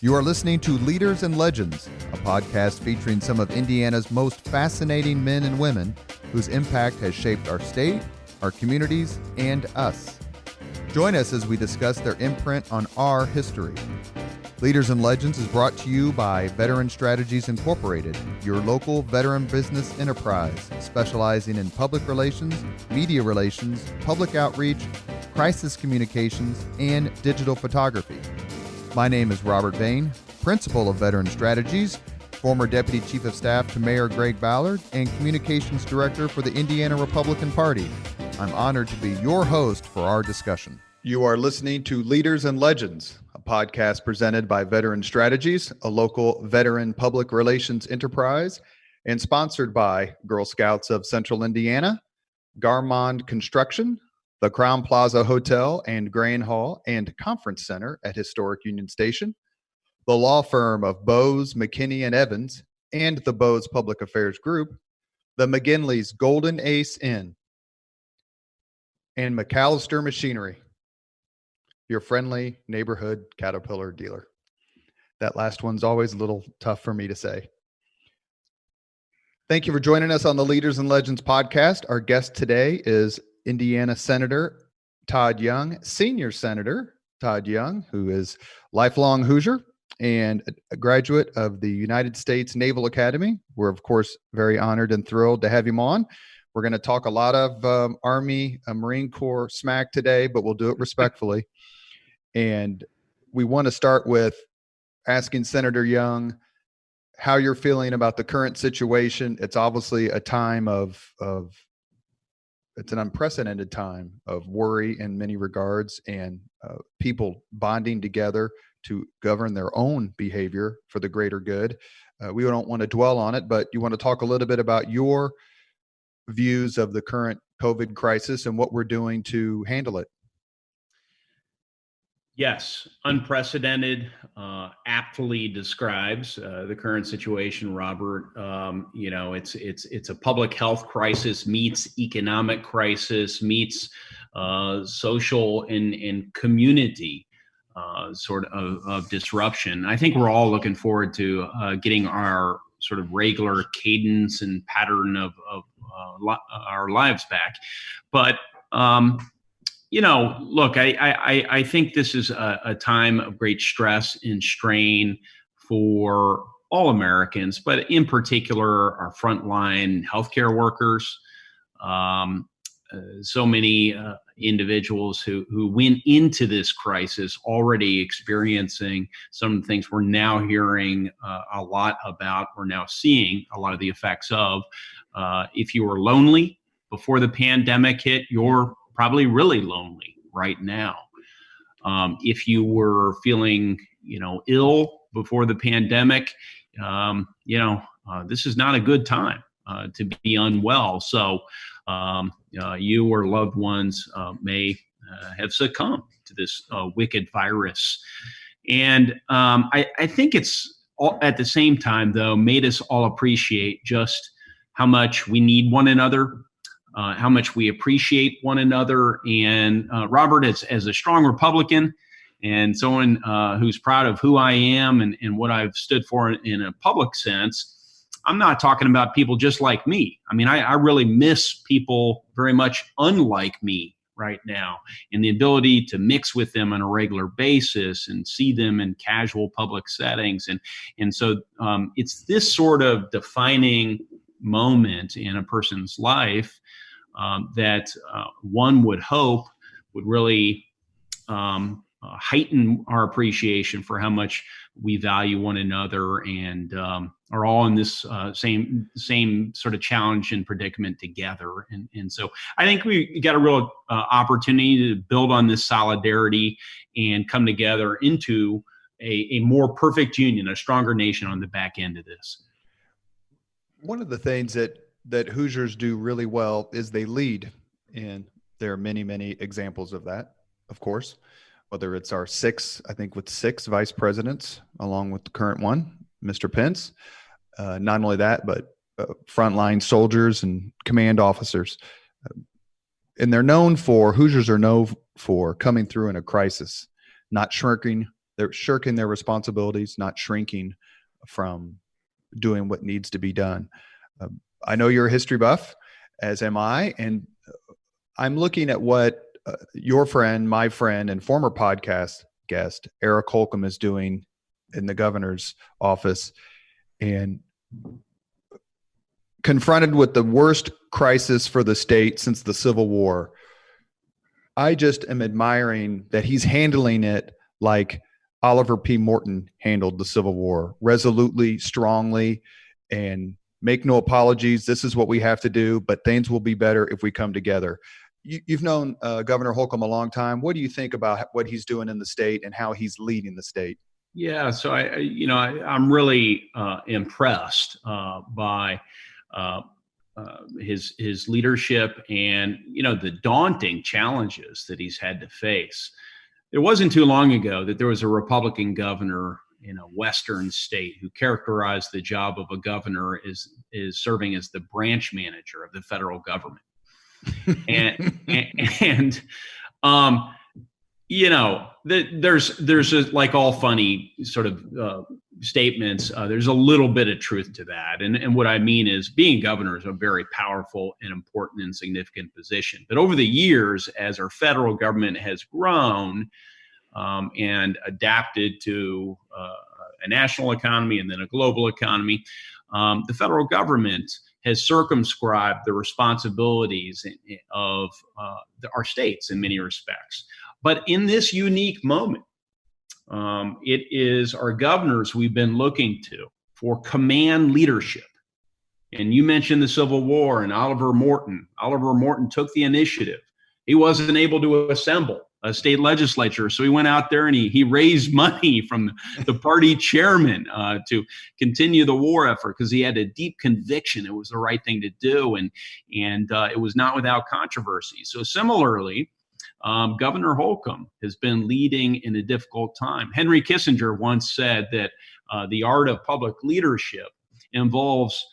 You are listening to Leaders and Legends, a podcast featuring some of Indiana's most fascinating men and women whose impact has shaped our state, our communities, and us. Join us as we discuss their imprint on our history. Leaders and Legends is brought to you by Veteran Strategies Incorporated, your local veteran business enterprise specializing in public relations, media relations, public outreach, crisis communications, and digital photography. My name is Robert Bayh, Principal of Veteran Strategies, former Deputy Chief of Staff to Mayor Greg Ballard, and Communications Director for the Indiana Republican Party. I'm honored to be your host for our discussion. You are listening to Leaders and Legends, a podcast presented by Veteran Strategies, a local veteran public relations enterprise, and sponsored by Girl Scouts of Central Indiana, Garmond Construction, the Crown Plaza Hotel and Grand Hall and Conference Center at Historic Union Station, the law firm of Bowes, McKinney, and Evans, and the Bowes Public Affairs Group, the McGinley's Golden Ace Inn, and McAllister Machinery, your friendly neighborhood Caterpillar dealer. That last one's always a little tough for me to say. Thank you for joining us on the Leaders and Legends podcast. Our guest today is Indiana Senator Todd Young, Senior Senator Todd Young, who is lifelong Hoosier and a graduate of the United States Naval Academy. We're, of course, very honored and thrilled to have him on. We're going to talk a lot of Army, Marine Corps smack today, but we'll do it respectfully. And we want to start with asking Senator Young how you're feeling about the current situation. It's obviously a time it's an unprecedented time of worry in many regards, and people bonding together to govern their own behavior for the greater good. We don't want to dwell on it, but you want to talk a little bit about your views of the current COVID crisis and what we're doing to handle it. Yes, unprecedented, aptly describes the current situation, Robert. It's a public health crisis meets economic crisis meets social and community sort of disruption. I think we're all looking forward to getting our sort of regular cadence and pattern of our lives back, but. Look, I think this is a time of great stress and strain for all Americans, but in particular, our frontline healthcare workers. So many individuals who went into this crisis already experiencing some of the things we're now hearing a lot about, we're now seeing a lot of the effects of. If you were lonely before the pandemic hit, you're probably really lonely right now. If you were feeling, ill before the pandemic, this is not a good time to be unwell. So you or loved ones may have succumbed to this wicked virus. And I think it's all, at the same time, though, made us all appreciate just how much we need one another. How much we appreciate one another. And Robert, as a strong Republican and someone who's proud of who I am and what I've stood for in a public sense, I'm not talking about people just like me. I mean, I really miss people very much unlike me right now, and the ability to mix with them on a regular basis and see them in casual public settings. And so it's this sort of defining moment in a person's life that one would hope would really heighten our appreciation for how much we value one another and are all in this same sort of challenge and predicament together. And so I think we got a real opportunity to build on this solidarity and come together into a more perfect union, a stronger nation on the back end of this. One of the things that Hoosiers do really well is they lead. And there are many, many examples of that, of course, whether it's our six vice presidents, along with the current one, Mr. Pence. Not only that, but frontline soldiers and command officers. And Hoosiers are known for coming through in a crisis, not shrinking, they're shirking their responsibilities, not shrinking from doing what needs to be done. I know you're a history buff, as am I, and I'm looking at what your friend, my friend, and former podcast guest, Eric Holcomb, is doing in the governor's office, and confronted with the worst crisis for the state since the Civil War. I just am admiring that he's handling it like Oliver P. Morton handled the Civil War, resolutely, strongly, and make no apologies. This is what we have to do, but things will be better if we come together. You've known Governor Holcomb a long time. What do you think about what he's doing in the state and how he's leading the state? Yeah, so I'm really impressed by his leadership and the daunting challenges that he's had to face. It wasn't too long ago that there was a Republican governor in a Western state who characterized the job of a governor as serving as the branch manager of the federal government. and there's like all funny sort of statements. There's a little bit of truth to that. And what I mean is being governor is a very powerful and important and significant position. But over the years, as our federal government has grown and adapted to a national economy and then a global economy, the federal government has circumscribed the responsibilities of our states in many respects. But in this unique moment, it is our governors we've been looking to for command leadership. And you mentioned the Civil War and Oliver Morton. Oliver Morton took the initiative. He wasn't able to assemble a state legislature, so he went out there and he raised money from the party chairman to continue the war effort because he had a deep conviction it was the right thing to do, and it was not without controversy. So similarly, Governor Holcomb has been leading in a difficult time. Henry Kissinger once said that the art of public leadership involves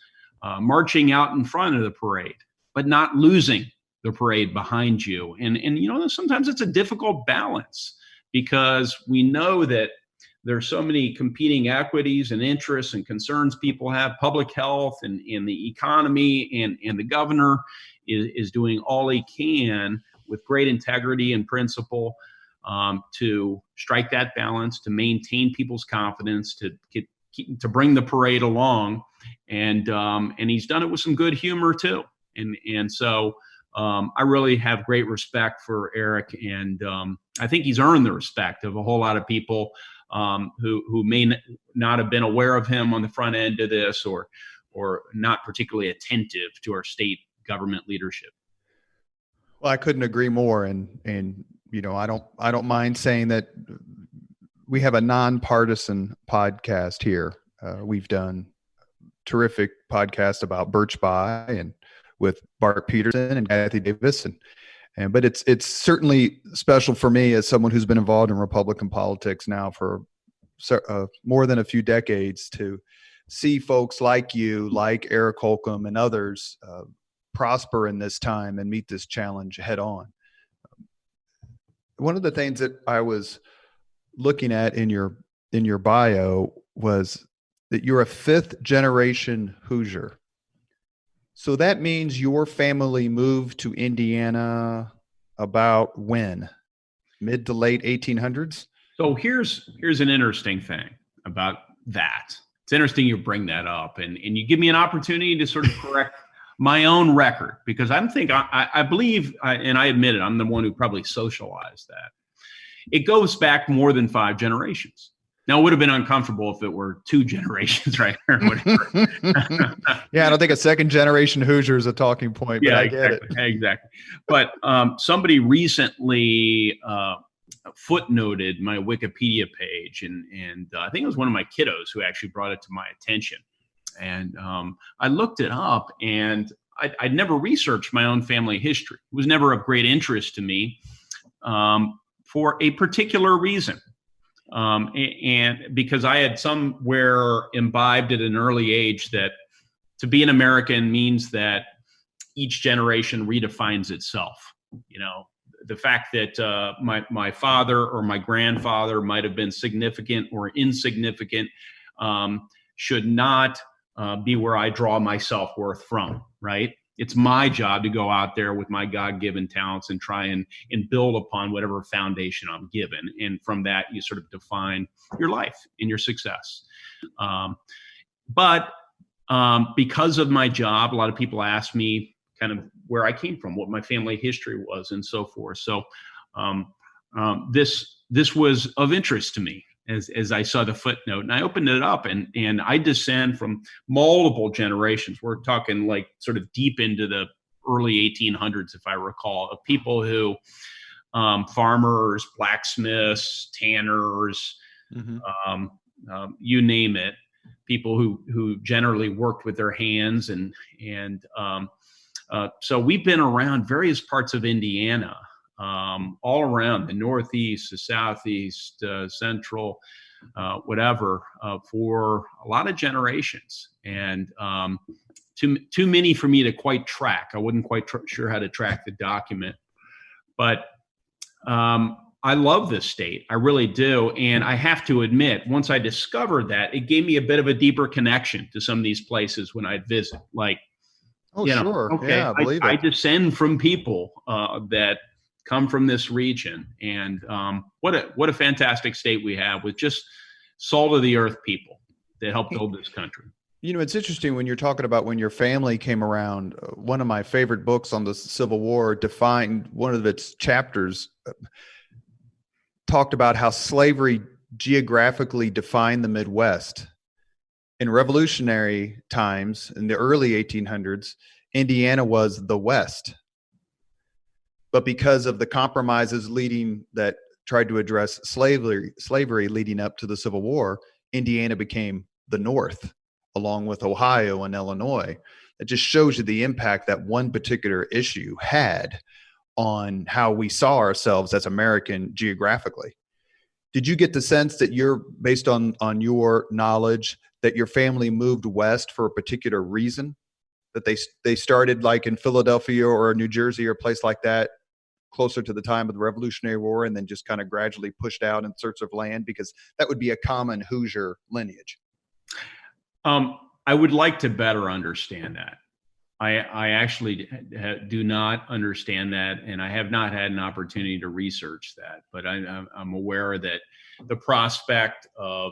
marching out in front of the parade, but not losing the parade behind you. And sometimes it's a difficult balance because we know that there are so many competing equities and interests and concerns people have, public health and the economy, and the governor is doing all he can with great integrity and principle to strike that balance, to maintain people's confidence, to bring the parade along. And he's done it with some good humor too. And so I really have great respect for Eric, and I think he's earned the respect of a whole lot of people who may not have been aware of him on the front end of this, or not particularly attentive to our state government leadership. Well, I couldn't agree more, and I don't mind saying that we have a nonpartisan podcast here. We've done terrific podcasts about Birch Bayh and with Bart Peterson and Kathy Davis, but it's certainly special for me as someone who's been involved in Republican politics now for more than a few decades to see folks like you, like Eric Holcomb and others prosper in this time and meet this challenge head on. One of the things that I was looking at in your bio was that you're a fifth generation Hoosier. So that means your family moved to Indiana about when? Mid to late 1800s? So here's an interesting thing about that. It's interesting you bring that up, and you give me an opportunity to sort of correct my own record, because I believe, and I admit it, I'm the one who probably socialized that. It goes back more than 5 generations. Now, it would have been uncomfortable if it were 2 generations, right? Or whatever. Yeah, I don't think a second generation Hoosier is a talking point, but yeah, I get it. Exactly. But somebody recently footnoted my Wikipedia page, and I think it was one of my kiddos who actually brought it to my attention. And I looked it up, and I'd never researched my own family history. It was never of great interest to me for a particular reason. And because I had somewhere imbibed at an early age that to be an American means that each generation redefines itself. the fact that my father or my grandfather might have been significant or insignificant should not be where I draw my self-worth from, right? It's my job to go out there with my God-given talents and try and build upon whatever foundation I'm given. And from that, you sort of define your life and your success. But because of my job, a lot of people ask me kind of where I came from, what my family history was, and so forth. So this was of interest to me as I saw the footnote, and I opened it up, and I descend from multiple generations. We're talking like sort of deep into the early 1800s, if I recall, of people who farmers, blacksmiths, tanners, you name it. People who generally worked with their hands, and so we've been around various parts of Indiana, all around the Northeast, the Southeast, Central, whatever, for a lot of generations, and too many for me to quite track. I wasn't quite sure how to track the document, but I love this state. I really do. And I have to admit, once I discovered that, it gave me a bit of a deeper connection to some of these places when I'd visit. Like, sure. Okay, yeah, I believe I it. descend from people that come from this region. And what a fantastic state we have with just salt of the earth people that help build this country. It's interesting when you're talking about when your family came around. One of my favorite books on the Civil War defined one of its chapters, talked about how slavery geographically defined the Midwest. In revolutionary times, in the early 1800s, Indiana was the West. But because of the compromises that tried to address slavery leading up to the Civil War, Indiana became the North, along with Ohio and Illinois. It just shows you the impact that one particular issue had on how we saw ourselves as American geographically. Did you get the sense that based on your knowledge, that your family moved west for a particular reason? That they started like in Philadelphia or New Jersey or a place like that closer to the time of the Revolutionary War, and then just kind of gradually pushed out in search of land? Because that would be a common Hoosier lineage. I would like to better understand that. I actually do not understand that, and I have not had an opportunity to research that. But I'm aware that the prospect of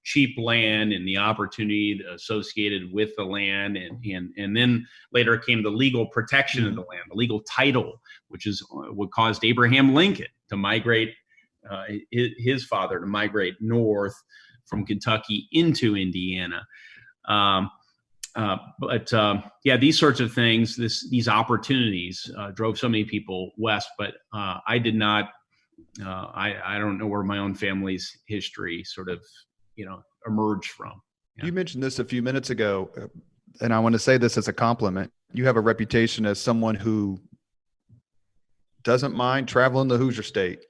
cheap land and the opportunity associated with the land, and then later came the legal protection of the land, the legal title, which is what caused Abraham Lincoln to migrate, his father to migrate north from Kentucky into Indiana. These sorts of things, these opportunities drove so many people west, but I did not. I don't know where my own family's history sort of, emerged from. Yeah. You mentioned this a few minutes ago, and I want to say this as a compliment. You have a reputation as someone who doesn't mind traveling the Hoosier State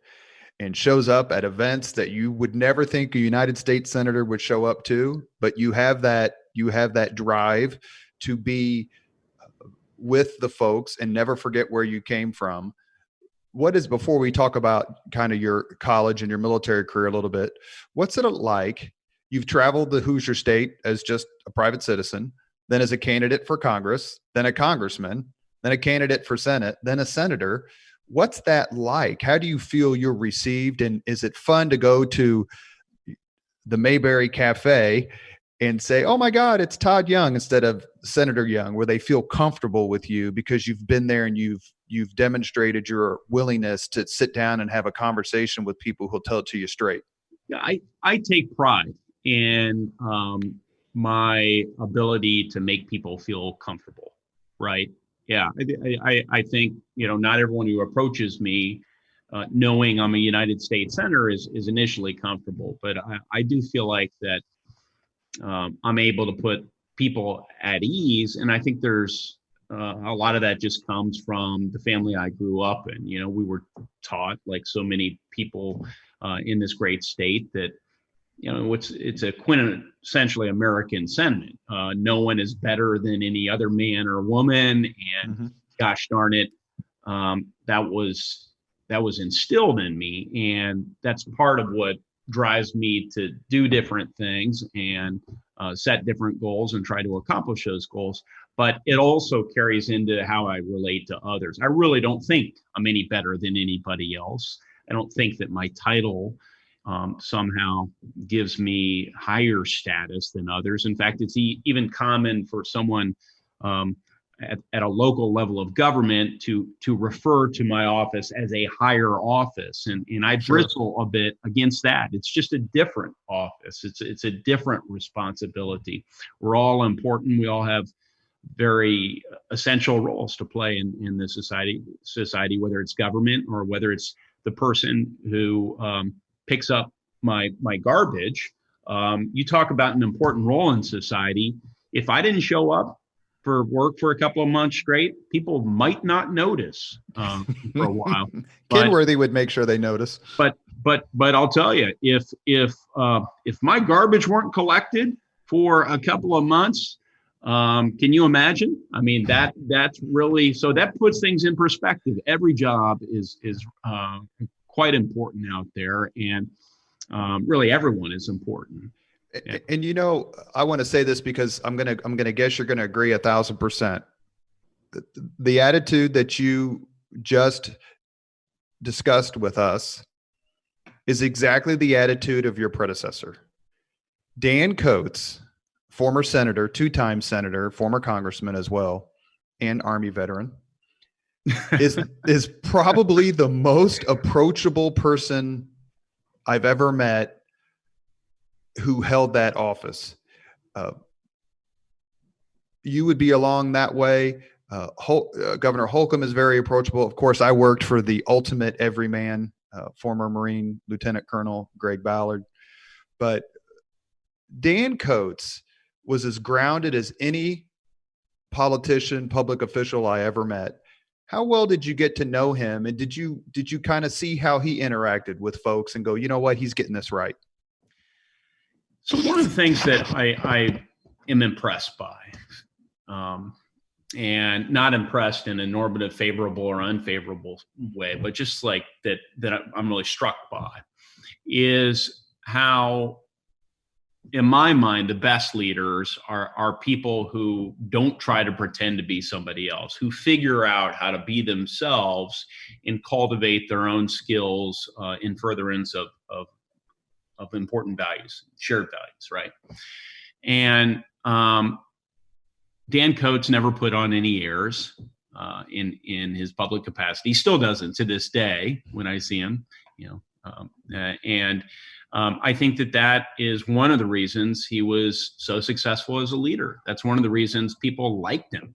and shows up at events that you would never think a United States senator would show up to, but you have that drive to be with the folks and never forget where you came from. Before we talk about kind of your college and your military career a little bit, what's it like? You've traveled the Hoosier State as just a private citizen, then as a candidate for Congress, then a congressman, then a candidate for Senate, then a senator. What's that like? How do you feel you're received? And is it fun to go to the Mayberry Cafe and say, oh my God, it's Todd Young instead of Senator Young, where they feel comfortable with you because you've been there and you've demonstrated your willingness to sit down and have a conversation with people who'll tell it to you straight? Yeah, I take pride in my ability to make people feel comfortable, right? Yeah, I think, not everyone who approaches me knowing I'm a United States senator is initially comfortable, but I do feel like that I'm able to put people at ease. And I think there's a lot of that just comes from the family I grew up in. We were taught, like so many people in this great state, that it's a quintessentially American sentiment. No one is better than any other man or woman, and gosh darn it, that was instilled in me, and that's part of what drives me to do different things and set different goals and try to accomplish those goals. But it also carries into how I relate to others. I really don't think I'm any better than anybody else. I don't think that my title somehow gives me higher status than others. In fact, it's even common for someone at a local level of government to refer to my office as a higher office. And I bristle a bit against that. It's just a different office. It's a different responsibility. We're all important. We all have very essential roles to play in the society, whether it's government or whether it's the person who picks up my garbage. You talk about an important role in society. If I didn't show up for work for a couple of months straight, people might not notice for a while. Kenworthy would make sure they notice. But I'll tell you, if my garbage weren't collected for a couple of months, can you imagine? I mean, that's really, so that puts things in perspective. Every job is quite important out there, and really everyone is important. Yeah. And I want to say this because I'm gonna guess you're gonna agree 1,000%. The attitude that you just discussed with us is exactly the attitude of your predecessor, Dan Coates, former senator, 2-time senator, former congressman as well, and Army veteran, is probably the most approachable person I've ever met who held that office. You would be along that way. Governor Holcomb is very approachable. Of course, I worked for the ultimate everyman, former Marine Lieutenant Colonel Greg Ballard. But Dan Coates was as grounded as any politician, public official I ever met. How well did you get to know him? And did you kind of see how he interacted with folks and go, you know what, he's getting this right? So one of the things that I am impressed by, and not impressed in a normative, favorable or unfavorable way, but just like that I'm really struck by, is how, in my mind, the best leaders are people who don't try to pretend to be somebody else, who figure out how to be themselves and cultivate their own skills in furtherance of important values, shared values, right? And Dan Coates never put on any airs in his public capacity. He still doesn't to this day when I see him, I think that is one of the reasons he was so successful as a leader. That's one of the reasons people liked him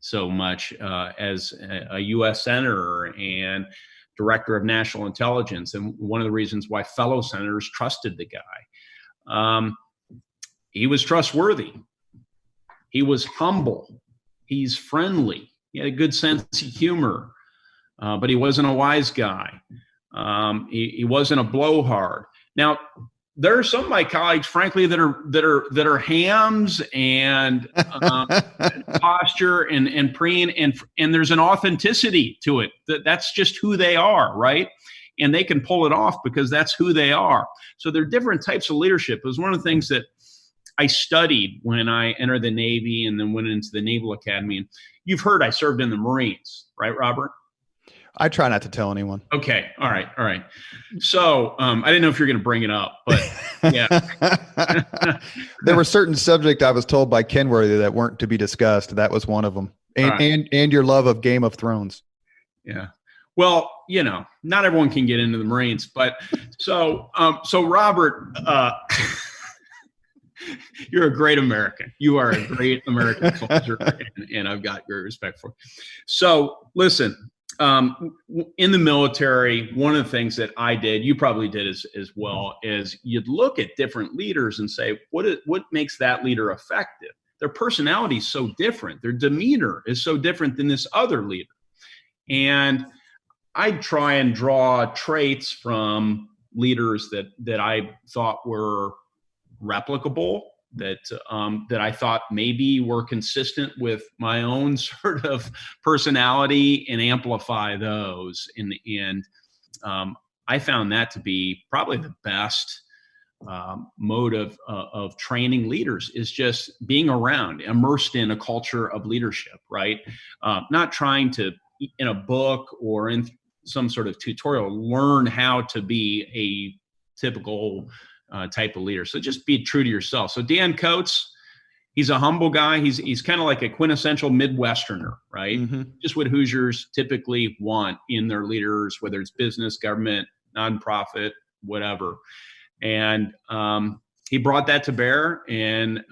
so much as a U.S. senator and director of national intelligence, and one of the reasons why fellow senators trusted the guy. He was trustworthy. He was humble. He's friendly. He had a good sense of humor, but he wasn't a wise guy. He wasn't a blowhard. Now, there are some of my colleagues, frankly, that are hams and posture and preen, and there's an authenticity to it. That's just who they are, right? And they can pull it off because that's who they are. So there are different types of leadership. It was one of the things that I studied when I entered the Navy and then went into the Naval Academy. And you've heard I served in the Marines, right, Robert? I try not to tell anyone. Okay. All right. So I didn't know if you're going to bring it up, but yeah. There were certain subjects I was told by Kenworthy that weren't to be discussed. That was one of them. And your love of Game of Thrones. Yeah. Well, not everyone can get into the Marines, but so Robert, you're a great American. You are a great American soldier, and I've got great respect for it. So listen, in the military, one of the things that I did, you probably did as well, is you'd look at different leaders and say, what makes that leader effective? Their personality is so different. Their demeanor is so different than this other leader. And I'd try and draw traits from leaders that I thought were replicable that I thought maybe were consistent with my own sort of personality and amplify those. And I found that to be probably the best mode of training leaders, is just being around, immersed in a culture of leadership, right? Not trying to, in a book or in some sort of tutorial, learn how to be a typical type of leader. So just be true to yourself. So Dan Coates, he's a humble guy. He's kind of like a quintessential Midwesterner, right? Mm-hmm. Just what Hoosiers typically want in their leaders, whether it's business, government, nonprofit, whatever. And he brought that to bear, and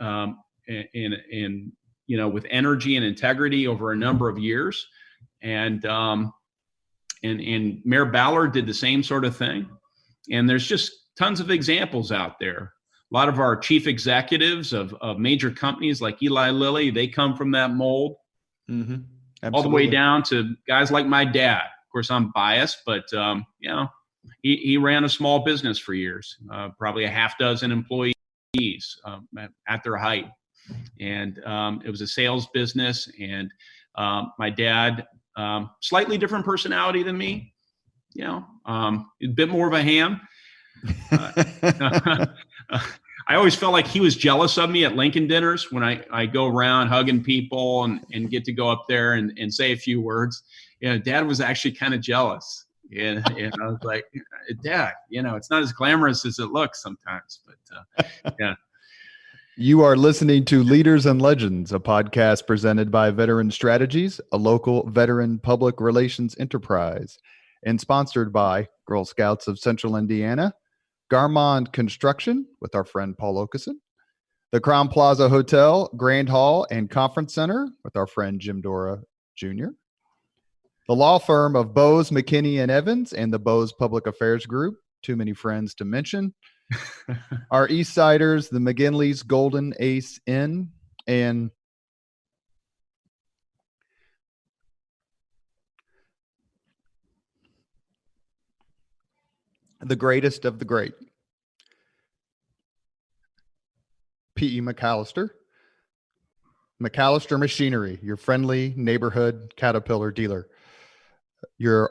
with energy and integrity over a number of years. And Mayor Ballard did the same sort of thing. And there's just tons of examples out there. A lot of our chief executives of major companies like Eli Lilly, they come from that mold. Mm-hmm. All the way down to guys like my dad. Of course, I'm biased, but he ran a small business for years, probably a half dozen employees at their height. And it was a sales business. And my dad, slightly different personality than me, a bit more of a ham. I always felt like he was jealous of me at Lincoln dinners when I go around hugging people and get to go up there and say a few words. Dad was actually kind of jealous. And I was like, Dad, it's not as glamorous as it looks sometimes, but yeah. You are listening to Leaders and Legends, a podcast presented by Veteran Strategies, a local veteran public relations enterprise, and sponsored by Girl Scouts of Central Indiana, Garmond Construction with our friend Paul Okeson, the Crown Plaza Hotel, Grand Hall, and Conference Center with our friend Jim Dora Jr., the law firm of Bose, McKinney, and Evans, and the Bose Public Affairs Group, too many friends to mention, our East Siders, the McGinley's Golden Ace Inn, and the greatest of the great, P.E. McAllister Machinery, your friendly neighborhood Caterpillar dealer. You're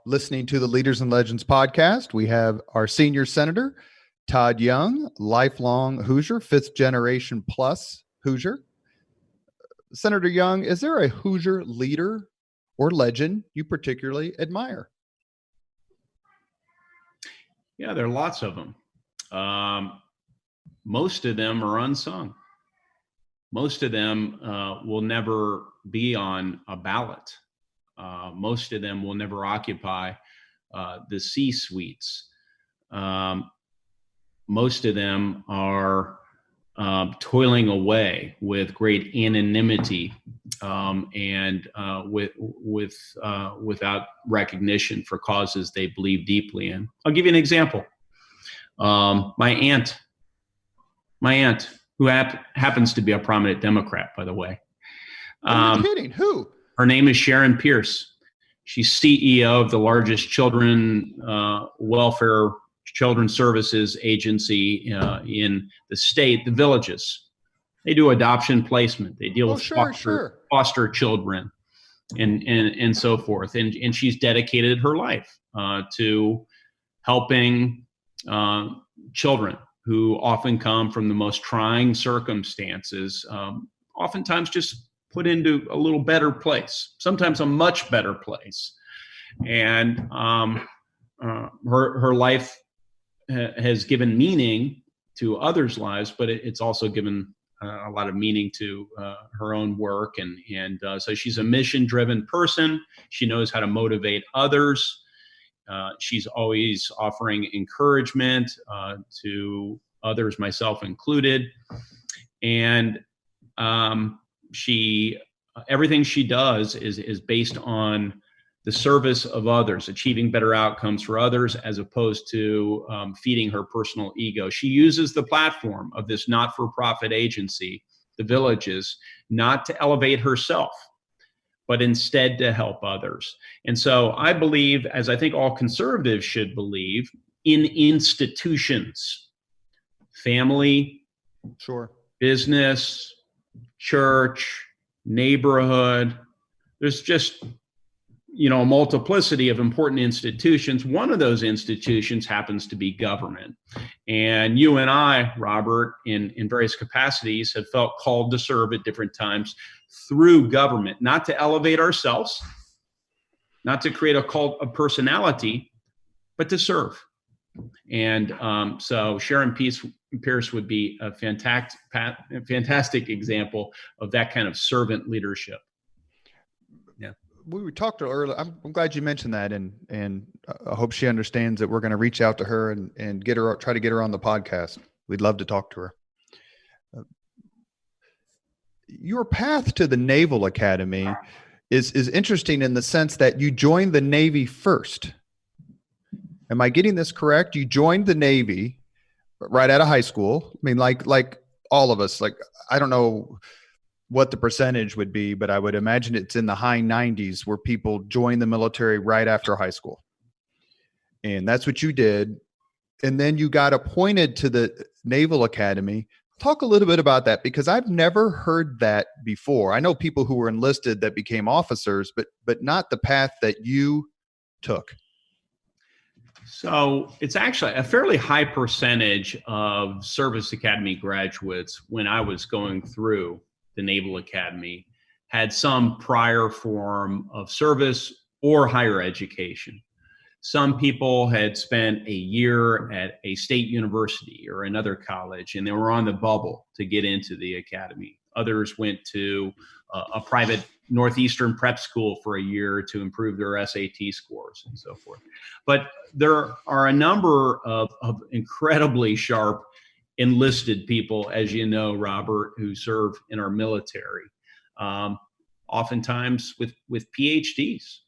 listening to the Leaders and Legends podcast. We have our senior senator, Todd Young, lifelong Hoosier, fifth generation plus Hoosier. Senator Young, is there a Hoosier leader or legend you particularly admire? Yeah, there are lots of them. Most of them are unsung. Most of them will never be on a ballot. Most of them will never occupy the C-suites. Most of them are toiling away with great anonymity and without recognition for causes they believe deeply in. I'll give you an example. My aunt, who happens to be a prominent Democrat, by the way. Are you kidding? Who? Her name is Sharon Pierce. She's CEO of the largest children's services agency in the state, the Villages. They do adoption placement. They deal with foster children and so forth. And she's dedicated her life to helping children who often come from the most trying circumstances, oftentimes just put into a little better place, sometimes a much better place. And her life has given meaning to others' lives, but it's also given a lot of meaning to her own work. And so she's a mission-driven person. She knows how to motivate others. She's always offering encouragement to others, myself included. And everything she does is based on the service of others, achieving better outcomes for others, as opposed to feeding her personal ego. She uses the platform of this not-for-profit agency, the Villages, not to elevate herself, but instead to help others. And so I believe, as I think all conservatives should believe, in institutions, family, sure, business, church, neighborhood. There's just, a multiplicity of important institutions. One of those institutions happens to be government. And you and I, Robert, in various capacities, have felt called to serve at different times through government, not to elevate ourselves, not to create a cult of personality, but to serve. And so Sharon Pierce would be a fantastic example of that kind of servant leadership. Yeah. We talked to her earlier. I'm glad you mentioned that, and I hope she understands that we're going to reach out to her and try to get her on the podcast. We'd love to talk to her. Your path to the Naval Academy is interesting in the sense that you joined the Navy first. Am I getting this correct? You joined the Navy right out of high school. I mean, like all of us, I don't know what the percentage would be, but I would imagine it's in the high 90s where people join the military right after high school. And that's what you did. And then you got appointed to the Naval Academy. Talk a little bit about that, because I've never heard that before. I know people who were enlisted that became officers, but not the path that you took. So it's actually a fairly high percentage of service academy graduates when I was going through the Naval Academy had some prior form of service or higher education. Some people had spent a year at a state university or another college, and they were on the bubble to get into the academy. Others went to a private Northeastern prep school for a year to improve their SAT scores and so forth. But there are a number of incredibly sharp enlisted people, as you know, Robert, who serve in our military, oftentimes with PhDs.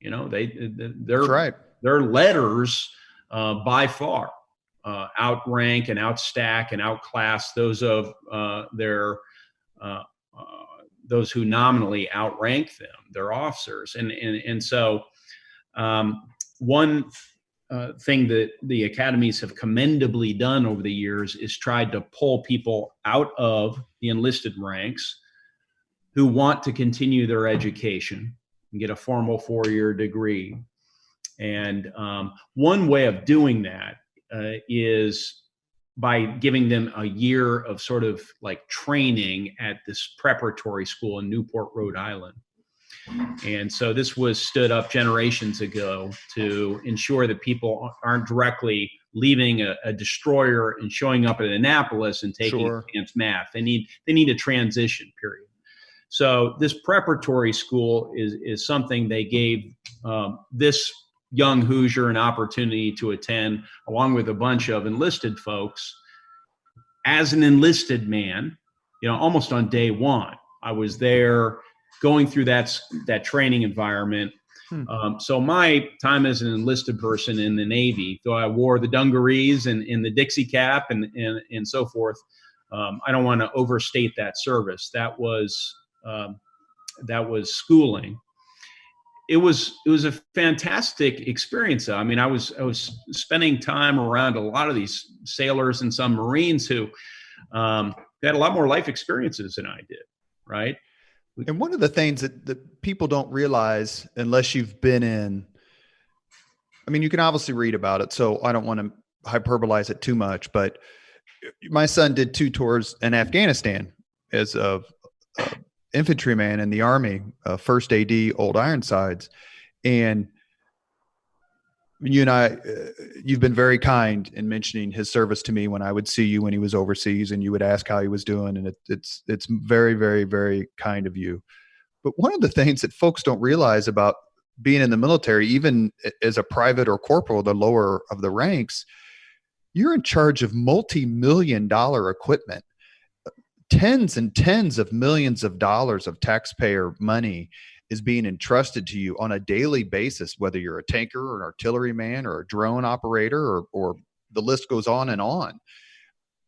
That's right. Their letters by far outrank and outstack and outclass those of those who nominally outrank them, their officers. And so one thing that the academies have commendably done over the years is tried to pull people out of the enlisted ranks who want to continue their education and get a formal 4-year degree. And one way of doing that is by giving them a year of sort of like training at this preparatory school in Newport, Rhode Island. And so this was stood up generations ago to ensure that people aren't directly leaving a destroyer and showing up at Annapolis and taking advanced math. They need a transition period. So this preparatory school is something they gave this young Hoosier an opportunity to attend, along with a bunch of enlisted folks. As an enlisted man, almost on day one, I was there going through that training environment. So my time as an enlisted person in the Navy, though I wore the dungarees and the Dixie cap and so forth, I don't want to overstate that service. That was schooling. It was a fantastic experience. I mean, I was spending time around a lot of these sailors and some Marines who had a lot more life experiences than I did, right? And one of the things that people don't realize unless you've been in, I mean, you can obviously read about it, so I don't want to hyperbolize it too much, but my son did 2 tours in Afghanistan as a infantryman in the Army, first AD, Old Ironsides. And you and I, you've been very kind in mentioning his service to me when I would see you when he was overseas, and you would ask how he was doing. And it's very, very, very kind of you. But one of the things that folks don't realize about being in the military, even as a private or corporal, the lower of the ranks, you're in charge of multi-million-dollar equipment. Tens and tens of millions of dollars of taxpayer money is being entrusted to you on a daily basis, whether you're a tanker or an artilleryman or a drone operator or the list goes on and on.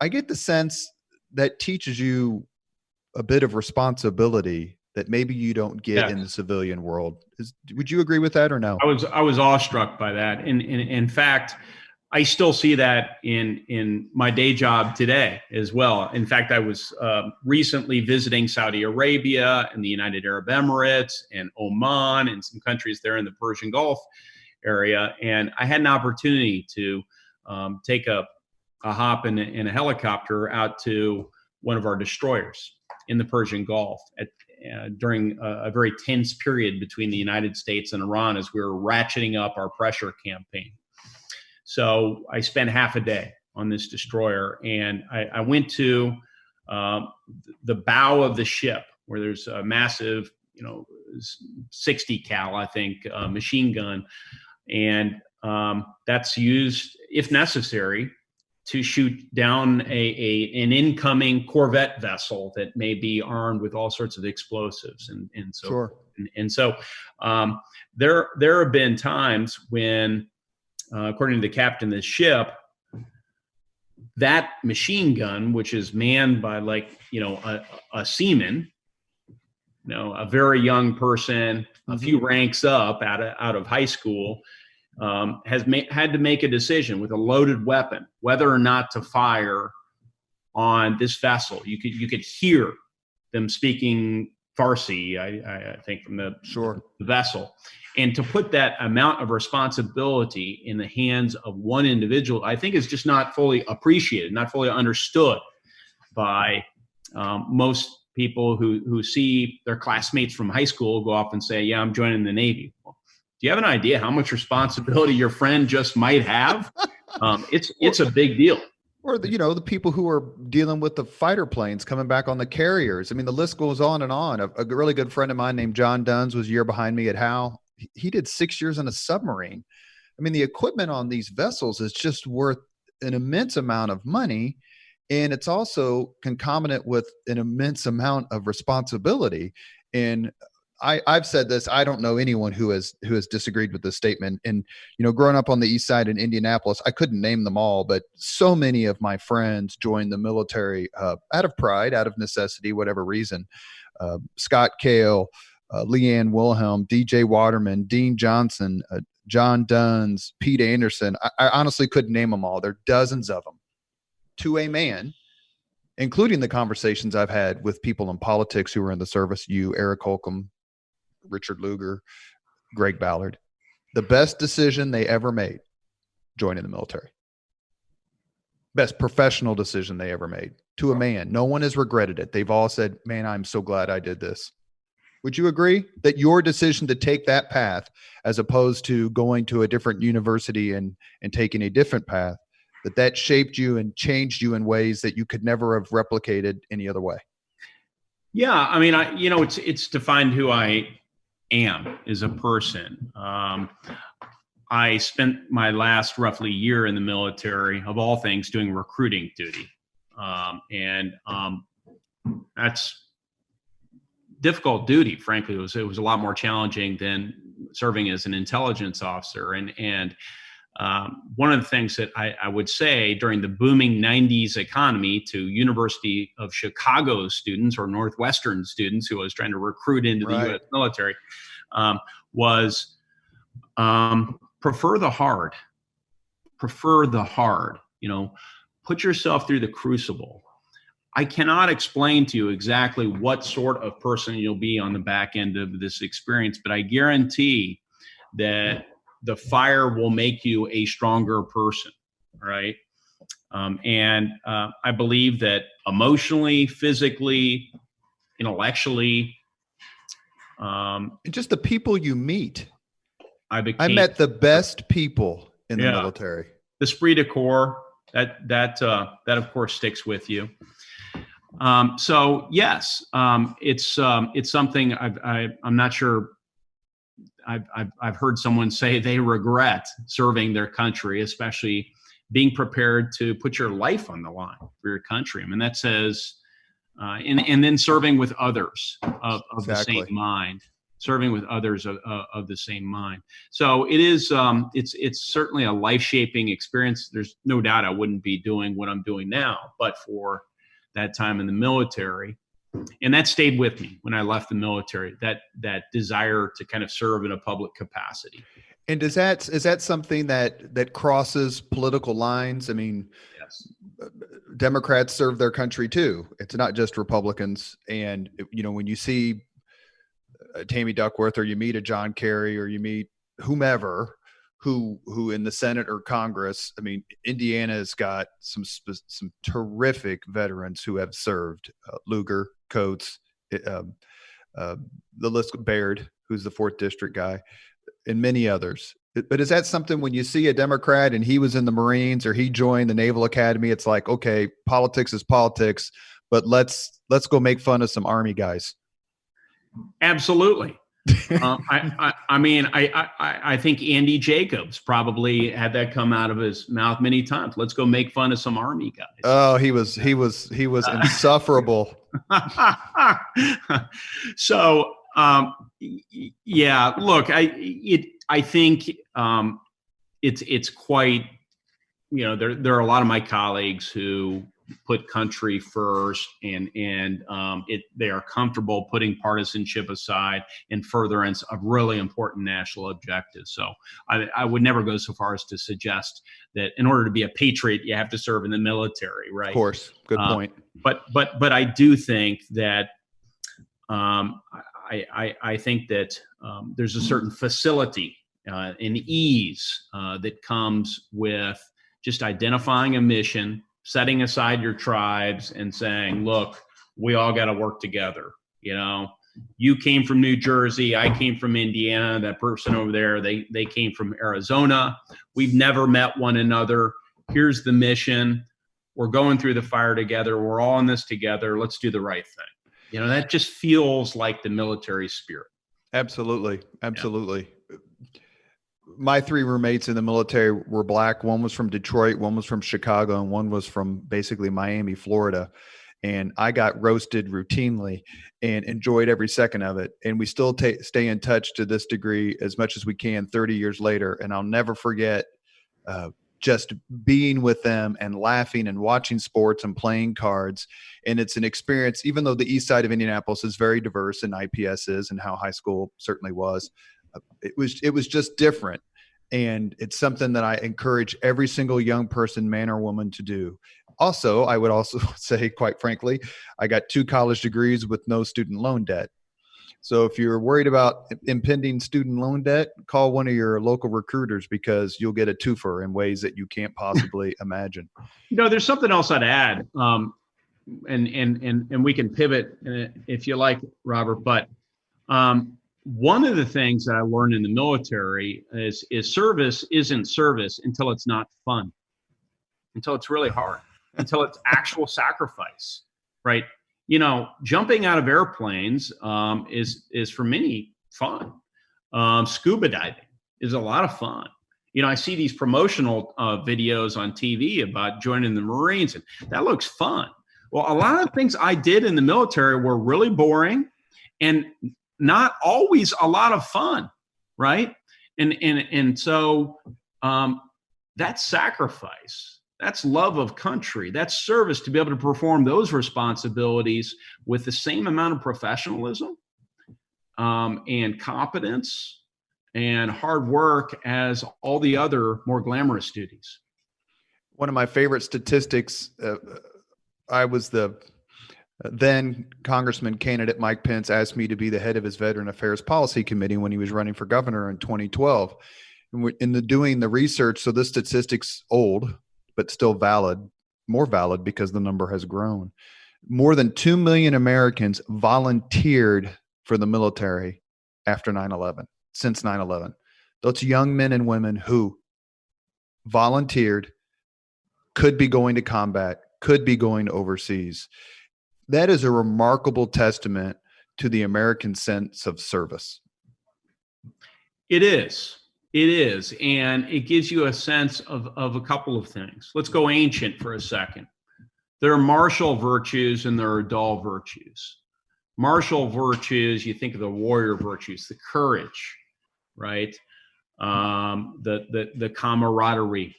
I get the sense that teaches you a bit of responsibility that maybe you don't get in the civilian world. Would you agree with that or no? I was awestruck by that. And in fact, I still see that in my day job today as well. In fact, I was recently visiting Saudi Arabia and the United Arab Emirates and Oman and some countries there in the Persian Gulf area. And I had an opportunity to take a hop in a helicopter out to one of our destroyers in the Persian Gulf during a very tense period between the United States and Iran as we were ratcheting up our pressure campaign. So I spent half a day on this destroyer, and I went to the bow of the ship where there's a massive, 60 cal, I think, machine gun. And that's used, if necessary, to shoot down an incoming corvette vessel that may be armed with all sorts of explosives and so sure. forth. And so there have been times when, according to the captain of the ship, that machine gun, which is manned by a seaman, a very young person, a few ranks up out of high school, had to make a decision with a loaded weapon whether or not to fire on this vessel. You could hear them speaking Farsi, I think, from the vessel. And to put that amount of responsibility in the hands of one individual, I think is just not fully appreciated, not fully understood by most people who see their classmates from high school go off and say, yeah, I'm joining the Navy. Well, do you have an idea how much responsibility your friend just might have? It's a big deal. Or the people who are dealing with the fighter planes coming back on the carriers. I mean, the list goes on and on. A really good friend of mine named John Duns was a year behind me at Howe. He did 6 years on a submarine. I mean, the equipment on these vessels is just worth an immense amount of money. And it's also concomitant with an immense amount of responsibility. And I've said this, I don't know anyone who has disagreed with this statement. And, growing up on the east side in Indianapolis, I couldn't name them all, but so many of my friends joined the military out of pride, out of necessity, whatever reason. Scott Kale, Leanne Wilhelm, DJ Waterman, Dean Johnson, John Duns, Pete Anderson. I honestly couldn't name them all. There are dozens of them. To a man, including the conversations I've had with people in politics who were in the service, Eric Holcomb, Richard Lugar, Greg Ballard, the best decision they ever made, joining the military. Best professional decision they ever made. To a man. No one has regretted it. They've all said, man, I'm so glad I did this. Would you agree that your decision to take that path, as opposed to going to a different university and taking a different path, that shaped you and changed you in ways that you could never have replicated any other way? Yeah. I mean, it's defined who I am as a person. I spent my last roughly year in the military, of all things, doing recruiting duty. And that's difficult duty, frankly. It was a lot more challenging than serving as an intelligence officer. And one of the things that I would say during the booming 90s economy to University of Chicago students or Northwestern students who I was trying to recruit into the U.S. military was prefer the hard. Put yourself through the crucible. I cannot explain to you exactly what sort of person you'll be on the back end of this experience, but I guarantee that the fire will make you a stronger person, right? And I believe that emotionally, physically, intellectually, and just the people you meet. I met the best people in the military. The esprit de corps, that of course sticks with you. So yes, it's something I'm not sure. I've heard someone say they regret serving their country, especially being prepared to put your life on the line for your country. I mean, that says, and then serving with others of the same mind, serving with others of the same mind. So it is, it's certainly a life-shaping experience. There's no doubt I wouldn't be doing what I'm doing now, but for that time in the military. And that stayed with me when I left the military, that desire to kind of serve in a public capacity. And is that something that crosses political lines? I mean, Yes. Democrats serve their country too. It's not just Republicans. And when you see Tammy Duckworth, or you meet a John Kerry, or you meet whomever who in the Senate or Congress, I mean, Indiana has got some terrific veterans who have served. Lugar, Coates, uh, the list, Baird, who's the 4th district guy, and many others. But is that something, when you see a Democrat and he was in the Marines or he joined the Naval Academy, it's like, okay, politics is politics, but let's go make fun of some Army guys? Absolutely. I mean, I think Andy Jacobs probably had that come out of his mouth many times. Let's go make fun of some Army guys. Oh, he was insufferable. So, yeah, look, I think it's quite, there are a lot of my colleagues who put country first, and they are comfortable putting partisanship aside in furtherance of really important national objectives. So I would never go so far as to suggest that in order to be a patriot, you have to serve in the military, right? Of course. Good point. But I do think that I think that there's a certain facility and ease that comes with just identifying a mission, setting aside your tribes, and saying, look, we all got to work together. You came from New Jersey, I came from Indiana, that person over there, they came from Arizona. We've never met one another. Here's the mission. We're going through the fire together. We're all in this together. Let's do the right thing. That just feels like the military spirit. Absolutely. Yeah. My 3 roommates in the military were Black. One was from Detroit, one was from Chicago, and one was from basically Miami, Florida. And I got roasted routinely and enjoyed every second of it. And we still stay in touch to this degree as much as we can 30 years later. And I'll never forget just being with them and laughing and watching sports and playing cards. And it's an experience, even though the east side of Indianapolis is very diverse, and IPS is, and how high school certainly was. It was just different. And it's something that I encourage every single young person, man or woman, to do. Also, I would also say, quite frankly, I got 2 college degrees with no student loan debt. So if you're worried about impending student loan debt, call one of your local recruiters, because you'll get a twofer in ways that you can't possibly imagine. There's something else I'd add, and we can pivot if you like, Robert. But one of the things that I learned in the military is service isn't service until it's not fun, until it's really hard, until it's actual sacrifice, right? Jumping out of airplanes is for many fun. Scuba diving is a lot of fun. I see these promotional videos on TV about joining the Marines, and that looks fun. Well, a lot of things I did in the military were really boring and not always a lot of fun, right? And so that's sacrifice. That's love of country. That's service, to be able to perform those responsibilities with the same amount of professionalism and competence and hard work as all the other more glamorous duties. One of my favorite statistics, I was the then Congressman candidate Mike Pence asked me to be the head of his Veteran Affairs Policy Committee when he was running for governor in 2012. And doing the research, so this statistic's old, but still valid, more valid because the number has grown. More than 2 million Americans volunteered for the military after 9/11, since 9/11. Those young men and women who volunteered, could be going to combat, could be going overseas. That is a remarkable testament to the American sense of service. It is. It is. And it gives you a sense of a couple of things. Let's go ancient for a second. There are martial virtues and there are dull virtues. Martial virtues, you think of the warrior virtues, the courage, right? The camaraderie,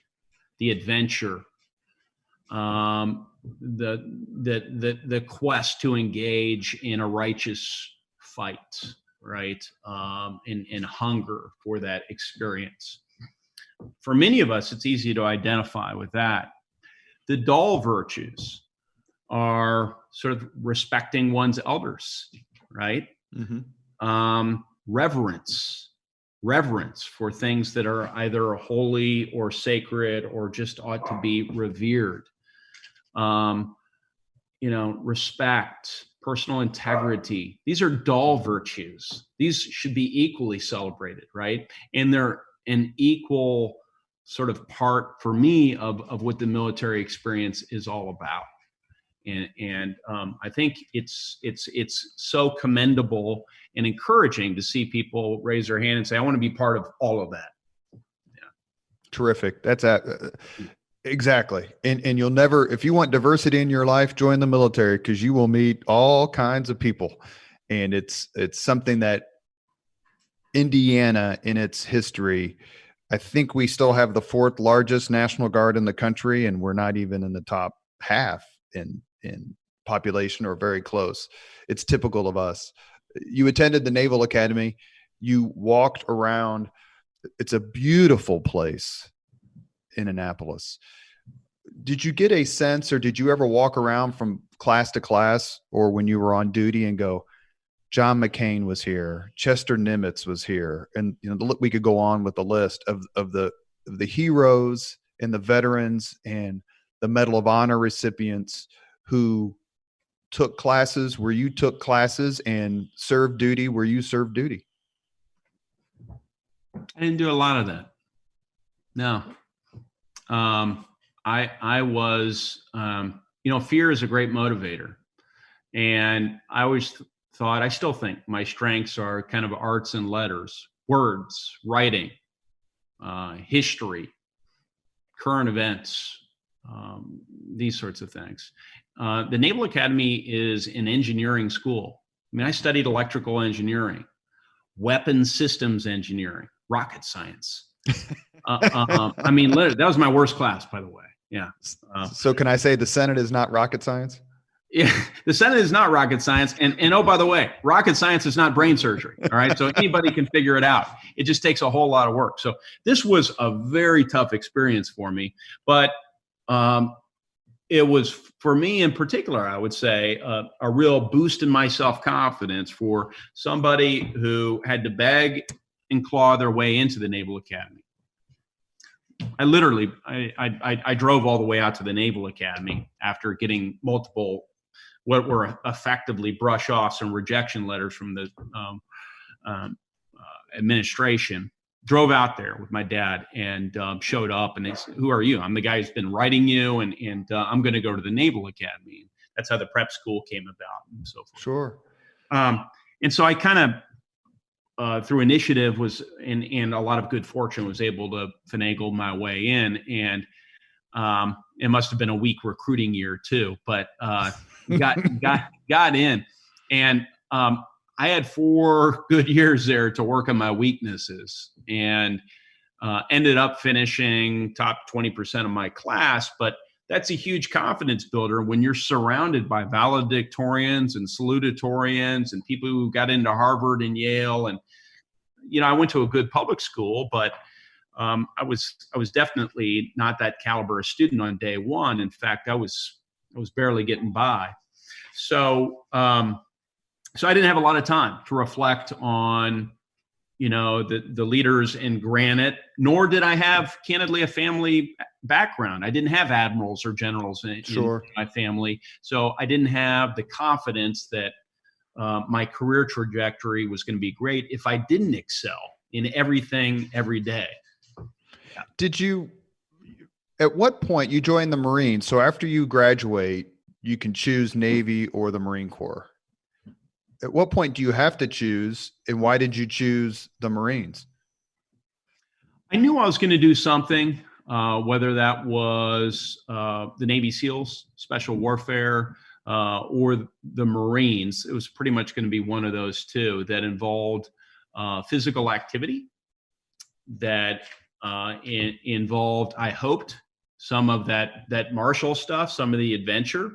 the adventure, the quest to engage in a righteous fight, right? And hunger for that experience. For many of us, it's easy to identify with that. The dull virtues are sort of respecting one's elders, right? Reverence for things that are either holy or sacred or just ought to be revered. Respect, personal integrity. These are dull virtues. These should be equally celebrated, right? And they're an equal sort of part for me of what the military experience is all about. And I think it's so commendable and encouraging to see people raise their hand and say, I want to be part of all of that. Yeah. Terrific. That's exactly. And you'll never, if you want diversity in your life, join the military, because you will meet all kinds of people. And it's something that Indiana, in its history, I think we still have the 4th largest National Guard in the country, and we're not even in the top half in population, or very close. It's typical of us. You attended the Naval Academy. You walked around. It's a beautiful place in Annapolis. Did you get a sense, or did you ever walk around from class to class, or when you were on duty, and go, John McCain was here, Chester Nimitz was here, and we could go on with the list of the heroes and the veterans and the Medal of Honor recipients who took classes where you took classes, and served duty where you served duty? I didn't do a lot of that. No. I was, fear is a great motivator. And I always thought, I still think my strengths are kind of arts and letters, words, writing, history, current events, these sorts of things. The Naval Academy is an engineering school. I mean, I studied electrical engineering, weapons systems engineering, rocket science. That was my worst class, by the way. Yeah. So can I say the Senate is not rocket science? Yeah, the Senate is not rocket science. And oh, by the way, rocket science is not brain surgery. All right. So anybody can figure it out. It just takes a whole lot of work. So this was a very tough experience for me. But it was, for me in particular, I would say, a real boost in my self-confidence for somebody who had to beg and claw their way into the Naval Academy. I drove all the way out to the Naval Academy after getting multiple, what were effectively brush-offs and rejection letters from the administration. Drove out there with my dad and showed up, and they said, "Who are you?" "I'm the guy who's been writing you, and I'm going to go to the Naval Academy." That's how the prep school came about, and so forth. Sure. And so I kind of, through initiative and a lot of good fortune, was able to finagle my way in. And it must have been a weak recruiting year too, but got in. And I had 4 good years there to work on my weaknesses, and ended up finishing top 20% of my class. But that's a huge confidence builder when you're surrounded by valedictorians and salutatorians and people who got into Harvard and Yale. And, I went to a good public school, but I was definitely not that caliber of student on day one. In fact, I was barely getting by. So I didn't have a lot of time to reflect on, the leaders in Granite, nor did I have, candidly, a family background. I didn't have admirals or generals in my family. So I didn't have the confidence that my career trajectory was going to be great if I didn't excel in everything every day. Yeah. Did you, at what point you joined the Marines? So after you graduate, you can choose Navy or the Marine Corps. At what point do you have to choose, and why did you choose the Marines? I knew I was going to do something, whether that was the Navy SEALs, Special Warfare, or the Marines. It was pretty much going to be one of those two that involved physical activity, that involved, I hoped, some of that martial stuff, some of the adventure.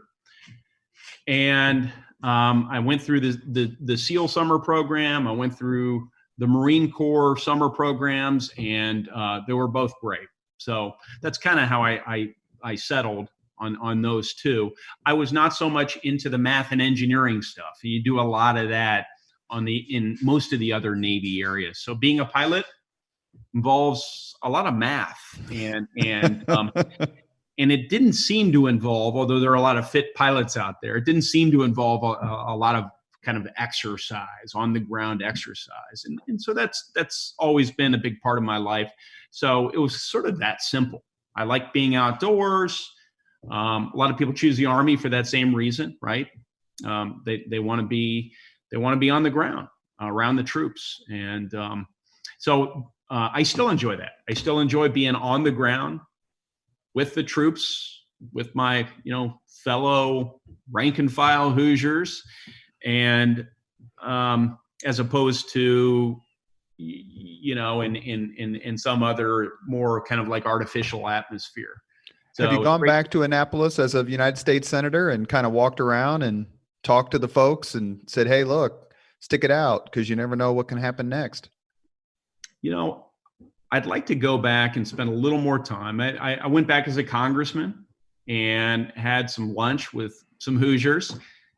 And I went through the SEAL summer program. I went through the Marine Corps summer programs, and they were both great. So that's kind of how I settled on those two. I was not so much into the math and engineering stuff. You do a lot of that in most of the other Navy areas. So being a pilot involves a lot of math, and and it didn't seem to involve, although there are a lot of fit pilots out there, it didn't seem to involve a lot of kind of exercise, on the ground exercise. And so that's always been a big part of my life. So it was sort of that simple. I like being outdoors. A lot of people choose the Army for that same reason, right? They want to be on the ground around the troops. And so I still enjoy that. I still enjoy being on the ground with the troops, with my, fellow rank and file Hoosiers, and as opposed to, in some other more kind of like artificial atmosphere. So have you gone back to Annapolis as a United States Senator and kind of walked around and talked to the folks and said, hey, look, stick it out, because you never know what can happen next? I'd like to go back and spend a little more time. I went back as a congressman and had some lunch with some Hoosiers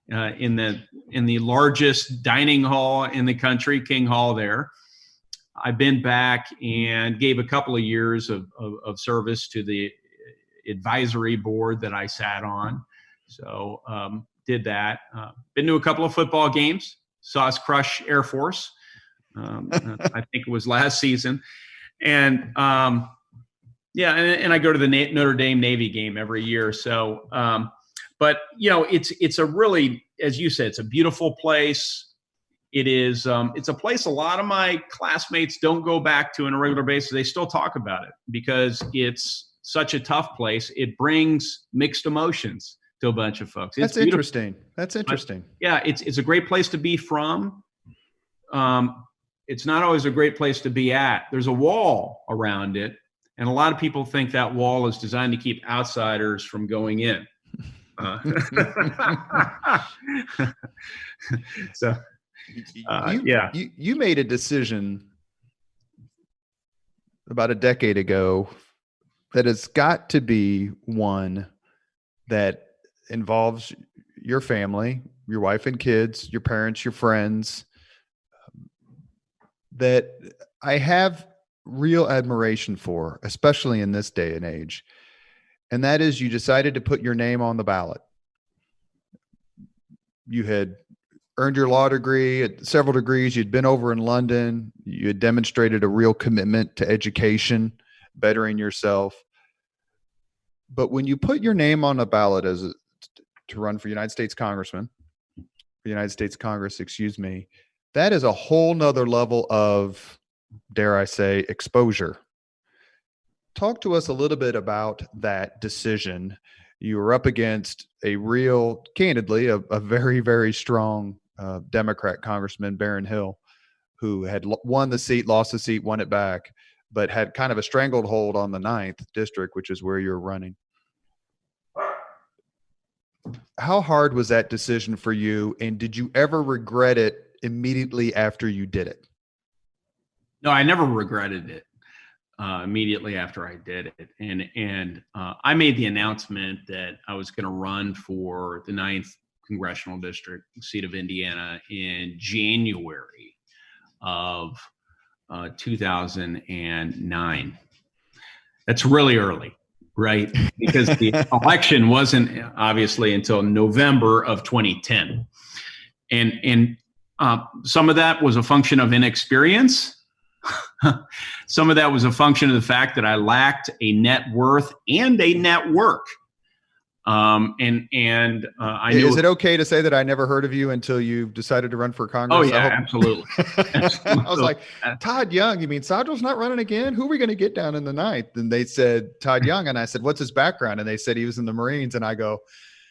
in the largest dining hall in the country, King Hall there. I've been back and gave a couple of years of service to the advisory board that I sat on. So did that. Been to a couple of football games, saw us crush Air Force. I think it was last season. And and I go to the Notre Dame Navy game every year. So, but it's a really, as you said, it's a beautiful place. It is, it's a place a lot of my classmates don't go back to on a regular basis. They still talk about it because it's such a tough place. It brings mixed emotions to a bunch of folks. That's interesting. That's interesting. But, it's a great place to be from. It's not always a great place to be at. There's a wall around it, and a lot of people think that wall is designed to keep outsiders from going in. So, you made a decision about a decade ago that has got to be one that involves your family, your wife and kids, your parents, your friends, that I have real admiration for, especially in this day and age. And that is, you decided to put your name on the ballot. You had earned your law degree, several degrees. You'd been over in London. You had demonstrated a real commitment to education, bettering yourself. But when you put your name on the ballot to run for United States Congress, that is a whole nother level of, dare I say, exposure. Talk to us a little bit about that decision. You were up against a real, candidly, a very, very strong Democrat Congressman, Baron Hill, who had won the seat, lost the seat, won it back, but had kind of a stranglehold on the 9th district, which is where you're running. How hard was that decision for you? And did you ever regret it immediately after you did it? No, I never regretted it immediately after I did it. And I made the announcement that I was going to run for the 9th Congressional District seat of Indiana in January of 2009. That's really early, right? Because the election wasn't obviously until November of 2010. And some of that was a function of inexperience. Some of that was a function of the fact that I lacked a net worth and a network. I knew. Is it okay to say that I never heard of you until you decided to run for Congress? Oh yeah, absolutely. I was like, Todd Young. You mean Sadrill's not running again? Who are we going to get down in the 9th? And they said Todd Young, and I said, what's his background? And they said he was in the Marines, and I go,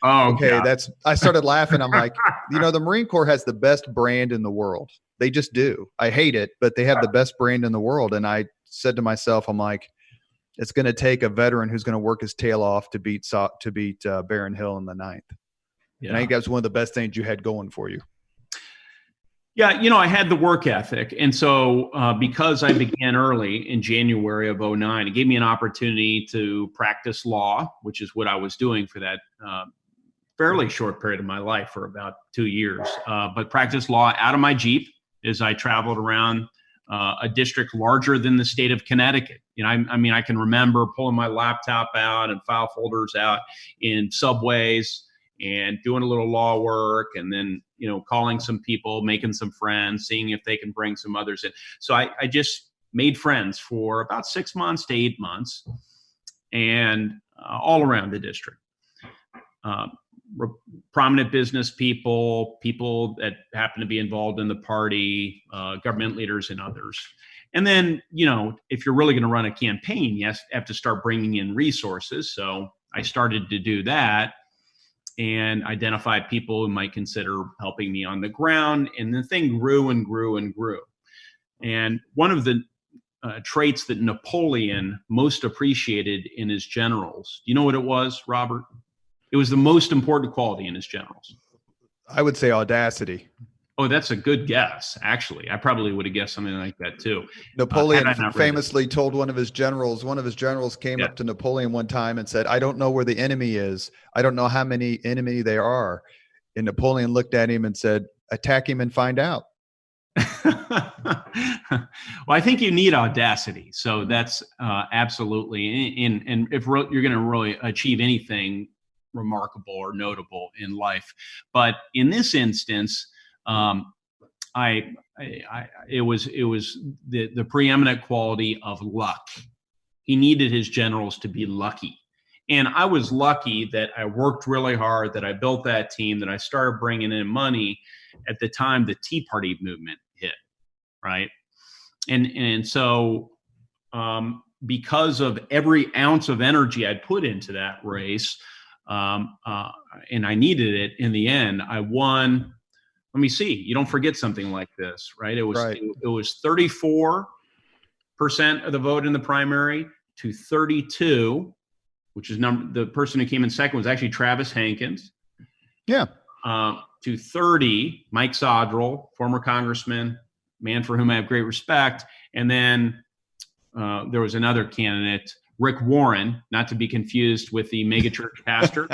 oh, okay, God. I started laughing. I'm like, the Marine Corps has the best brand in the world. They just do. I hate it, but they have the best brand in the world. And I said to myself, I'm like, it's going to take a veteran who's going to work his tail off to beat Baron Hill in the 9th. And I think that's one of the best things you had going for you. Yeah, I had the work ethic. And so because I began early in January of 2009, it gave me an opportunity to practice law, which is what I was doing for that fairly short period of my life, for about 2 years. But practice law out of my Jeep as I traveled around a district larger than the state of Connecticut. I can remember pulling my laptop out and file folders out in subways and doing a little law work, and then, calling some people, making some friends, seeing if they can bring some others in. So I just made friends for about 6 months to 8 months, and all around the district. Prominent business people that happen to be involved in the party, government leaders, and others. And then, if you're really going to run a campaign, you have to start bringing in resources. So I started to do that and identify people who might consider helping me on the ground. And the thing grew and grew and grew. And one of the traits that Napoleon most appreciated in his generals, do you know what it was, Robert? It was the most important quality in his generals. I would say audacity. Oh, that's a good guess, actually. I probably would have guessed something like that too. Napoleon famously told one of his generals came up to Napoleon one time and said, "I don't know where the enemy is. I don't know how many enemy there are." And Napoleon looked at him and said, "Attack him and find out." Well, I think you need audacity. So that's absolutely, and if you're going to really achieve anything remarkable or notable in life. But in this instance, it was the preeminent quality of luck. He needed his generals to be lucky. And I was lucky that I worked really hard, that I built that team, that I started bringing in money at the time the Tea Party movement hit, right? And so because of every ounce of energy I'd put into that race, and I needed it in the end, I won. Let me see. You don't forget something like this, right? It was 34% of the vote in the primary to 32, which is the person who came in second was actually Travis Hankins. Yeah. To 30, Mike Sodrell, former congressman, man for whom I have great respect. And then there was another candidate, Rick Warren, not to be confused with the megachurch pastor,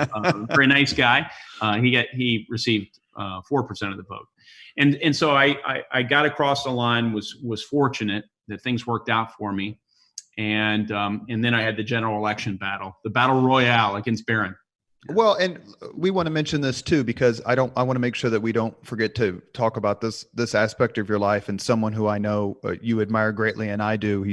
very nice guy. He received 4% of the vote, and so I got across the line. Was fortunate that things worked out for me, and then I had the general election battle, the battle royale against Barron. Well, and we want to mention this too, because I want to make sure that we don't forget to talk about this aspect of your life, and someone who I know you admire greatly, and I do.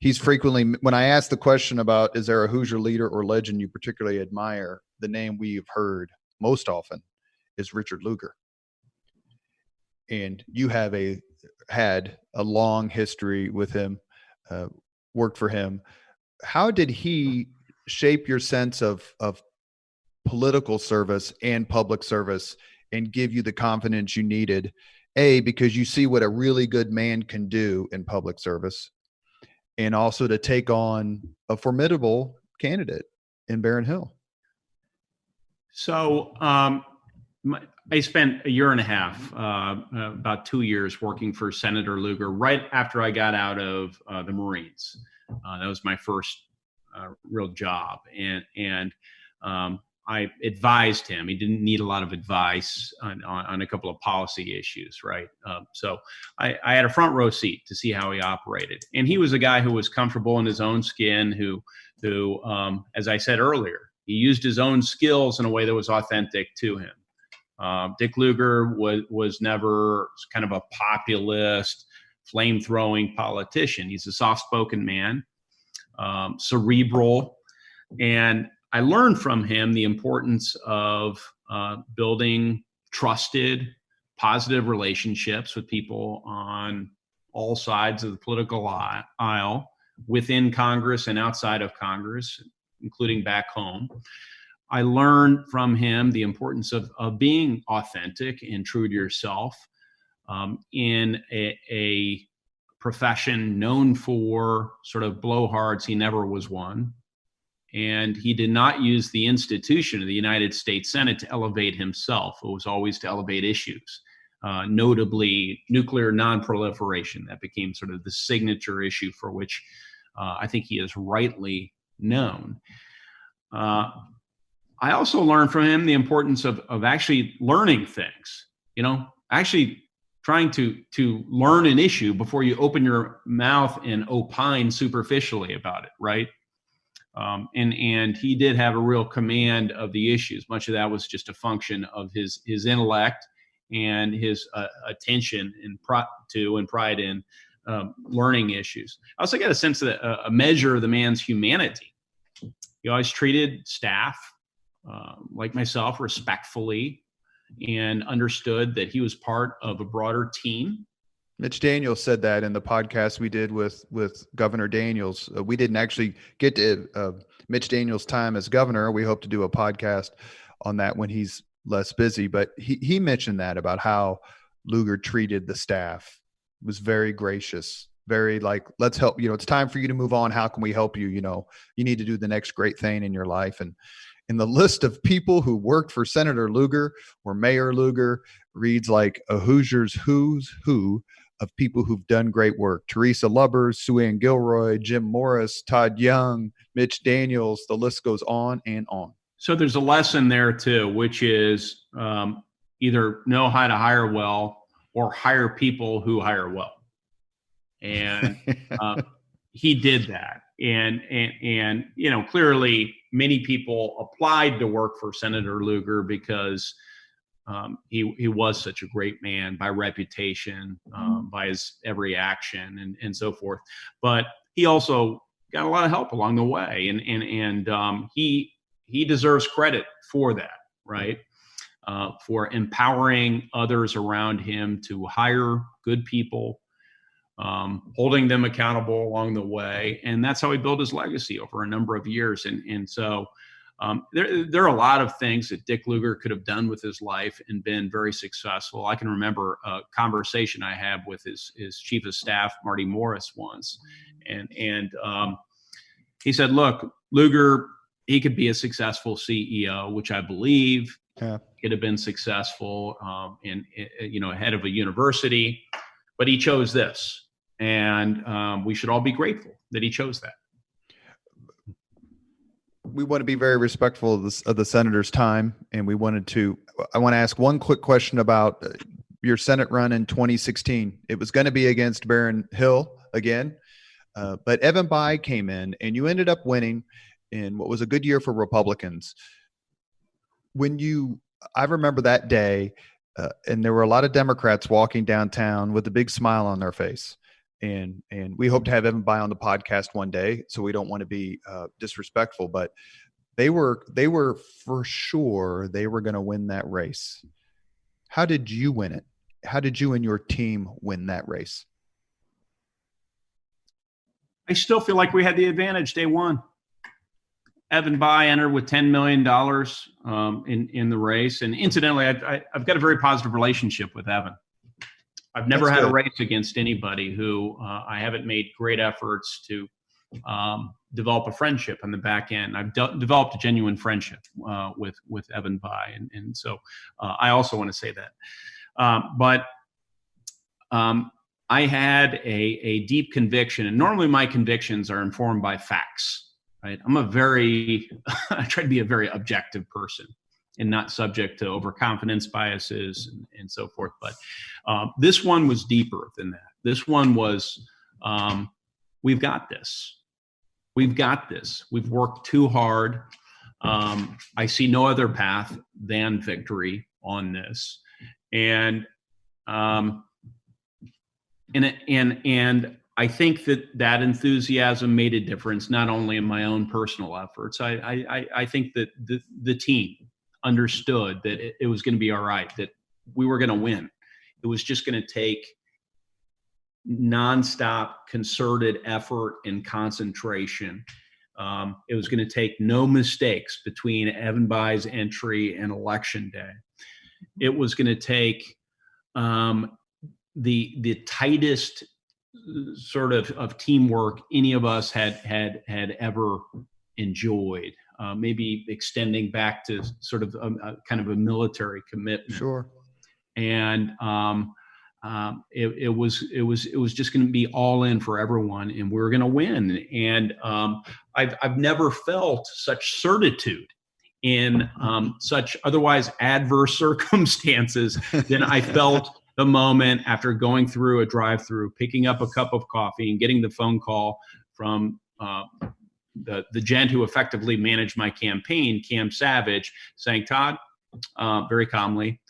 He's frequently, when I ask the question about is there a Hoosier leader or legend you particularly admire, the name we've heard most often is Richard Lugar. And you have had a long history with him, worked for him. How did he shape your sense of political service and public service and give you the confidence you needed, because you see what a really good man can do in public service, and also to take on a formidable candidate in Barron Hill? So I spent a year and a half, about 2 years, working for Senator Lugar right after I got out of the Marines. That was my first real job. And I advised him. He didn't need a lot of advice on a couple of policy issues, right? So I had a front row seat to see how he operated. And he was a guy who was comfortable in his own skin, who as I said earlier, he used his own skills in a way that was authentic to him. Dick Lugar was never kind of a populist, flame-throwing politician. He's a soft-spoken man, cerebral, and I learned from him the importance of building trusted, positive relationships with people on all sides of the political aisle, within Congress and outside of Congress, including back home. I learned from him the importance of being authentic and true to yourself in a profession known for sort of blowhards. He never was one. And he did not use the institution of the United States Senate to elevate himself. It was always to elevate issues, notably nuclear nonproliferation. That became sort of the signature issue for which I think he is rightly known. I also learned from him the importance of actually learning things, actually trying to learn an issue before you open your mouth and opine superficially about it, right? And he did have a real command of the issues. Much of that was just a function of his intellect and his attention and pride in learning issues. I also got a sense that a measure of the man's humanity. He always treated staff like myself respectfully and understood that he was part of a broader team. Mitch Daniels said that in the podcast we did with Governor Daniels. We didn't actually get to Mitch Daniels' time as governor. We hope to do a podcast on that when he's less busy. But he mentioned that about how Lugar treated the staff. It was very gracious, very like, let's help. It's time for you to move on. How can we help you? You need to do the next great thing in your life. And in the list of people who worked for Senator Lugar or Mayor Lugar reads like a Hoosiers who's who of people who've done great work. Teresa Lubbers, Sue Ann Gilroy, Jim Morris, Todd Young, Mitch Daniels, the list goes on and on. So there's a lesson there too, which is either know how to hire well or hire people who hire well. And he did that. And clearly many people applied to work for Senator Lugar because he was such a great man by reputation, by his every action and so forth. But he also got a lot of help along the way, and he deserves credit for that, right? For empowering others around him to hire good people, holding them accountable along the way, and that's how he built his legacy over a number of years. And so. There are a lot of things that Dick Lugar could have done with his life and been very successful. I can remember a conversation I had with his chief of staff, Marty Morris, once. And he said, look, Lugar, he could be a successful CEO, which I believe could have been successful head of a university, but he chose this. And we should all be grateful that he chose that. We want to be very respectful of the senator's time, and I want to ask one quick question about your Senate run in 2016. It was going to be against Barron Hill again, but Evan Bayh came in, and you ended up winning in what was a good year for Republicans. I remember that day, and there were a lot of Democrats walking downtown with a big smile on their face. And we hope to have Evan Bayh on the podcast one day, so we don't want to be disrespectful, but they were for sure they were going to win that race. How did you win it? How did you and your team win that race? I still feel like we had the advantage day one. Evan Bayh entered with $10 million in the race, and incidentally, I've got a very positive relationship with Evan. I've never had a race against anybody who I haven't made great efforts to develop a friendship on the back end. I've developed a genuine friendship with Evan Bayh, and so I also want to say that. But I had a deep conviction, and normally my convictions are informed by facts. Right? I try to be a very objective person and not subject to overconfidence biases and so forth. But this one was deeper than that. This one was, we've got this. We've got this. We've worked too hard. I see no other path than victory on this. And I think that enthusiasm made a difference, not only in my own personal efforts. I think that the team understood that it was going to be all right, that we were going to win. It was just going to take nonstop concerted effort and concentration. It was going to take no mistakes between Evan Bayh's entry and election day. It was going to take the tightest sort of teamwork any of us had ever enjoyed, maybe extending back to sort of a kind of a military commitment. Sure. And it was just going to be all in for everyone, and we were going to win. And I've never felt such certitude in such otherwise adverse circumstances than I felt the moment after going through a drive-through, picking up a cup of coffee, and getting the phone call from the gent who effectively managed my campaign, Cam Savage, saying, "Todd," very calmly,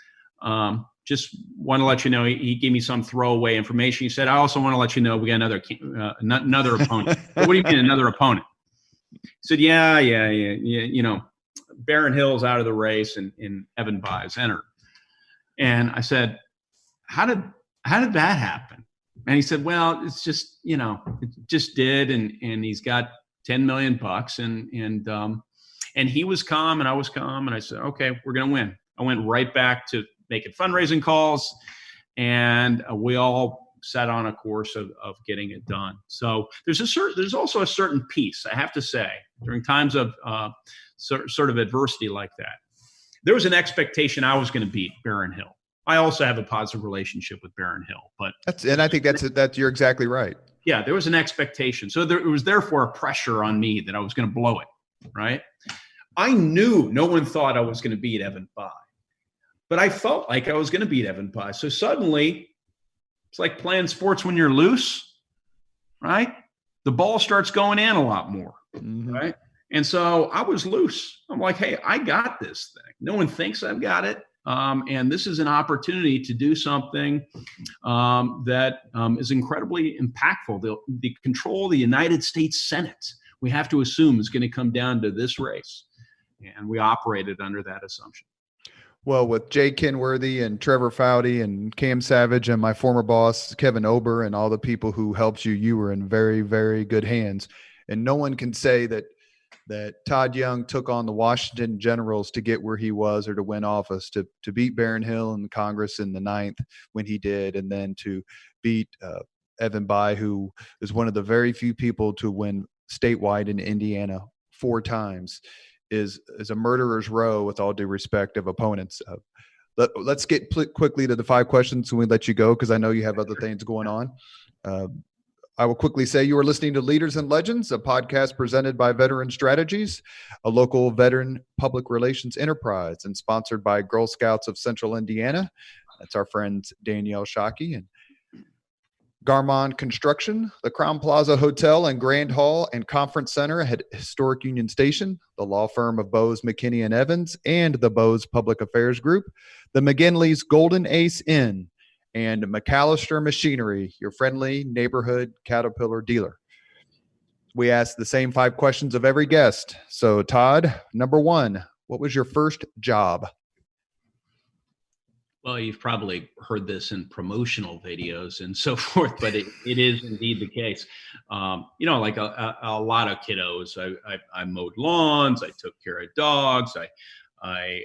"just want to let you know," he gave me some throwaway information. He said, "I also want to let you know we got another opponent." "What do you mean another opponent?" He said, yeah, you know, Barron Hill's out of the race, and Evan Bayh is entered. And I said, how did that happen? And he said, well, it's just, you know, it just did. And he's got $10 million and he was calm and I was calm. And I said, okay, we're going to win. I went right back to making fundraising calls, and we all set on a course of getting it done. So there's also a certain peace, I have to say, during times of sort of adversity like that. There was an expectation I was going to beat Barron Hill. I also have a positive relationship with Barron Hill, but I think that's you're exactly right. Yeah, there was an expectation. So there was therefore a pressure on me that I was going to blow it, right? I knew no one thought I was going to beat Evan Bayh, but I felt like I was going to beat Evan Bayh. So suddenly, it's like playing sports when you're loose, right? The ball starts going in a lot more, right? And so I was loose. I'm like, hey, I got this thing. No one thinks I've got it. And this is an opportunity to do something that is incredibly impactful. The control of the United States Senate, we have to assume, is going to come down to this race. And we operated under that assumption. Well, with Jay Kenworthy and Trevor Foudy and Cam Savage and my former boss, Kevin Ober, and all the people who helped you, you were in very, very good hands. And no one can say that Todd Young took on the Washington Generals to get where he was or to win office, to beat Barron Hill in Congress in the 9th when he did, and then to beat Evan Bayh, who is one of the very few people to win statewide in Indiana 4 times, is a murderer's row, with all due respect, of opponents. Let's get quickly to the 5 questions when we let you go, because I know you have other things going on. I will quickly say you are listening to Leaders and Legends, a podcast presented by Veteran Strategies, a local veteran public relations enterprise, and sponsored by Girl Scouts of Central Indiana. That's our friends Danielle Shockey and Garmon Construction, the Crown Plaza Hotel and Grand Hall and Conference Center at Historic Union Station, the law firm of Bose, McKinney & Evans, and the Bose Public Affairs Group, the McGinley's Golden Ace Inn, and McAllister Machinery, your friendly neighborhood Caterpillar dealer. We ask the same 5 questions of every guest. So, Todd, number 1, what was your first job? Well, you've probably heard this in promotional videos and so forth, but it is indeed the case. You know, like a lot of kiddos, I mowed lawns, I took care of dogs, I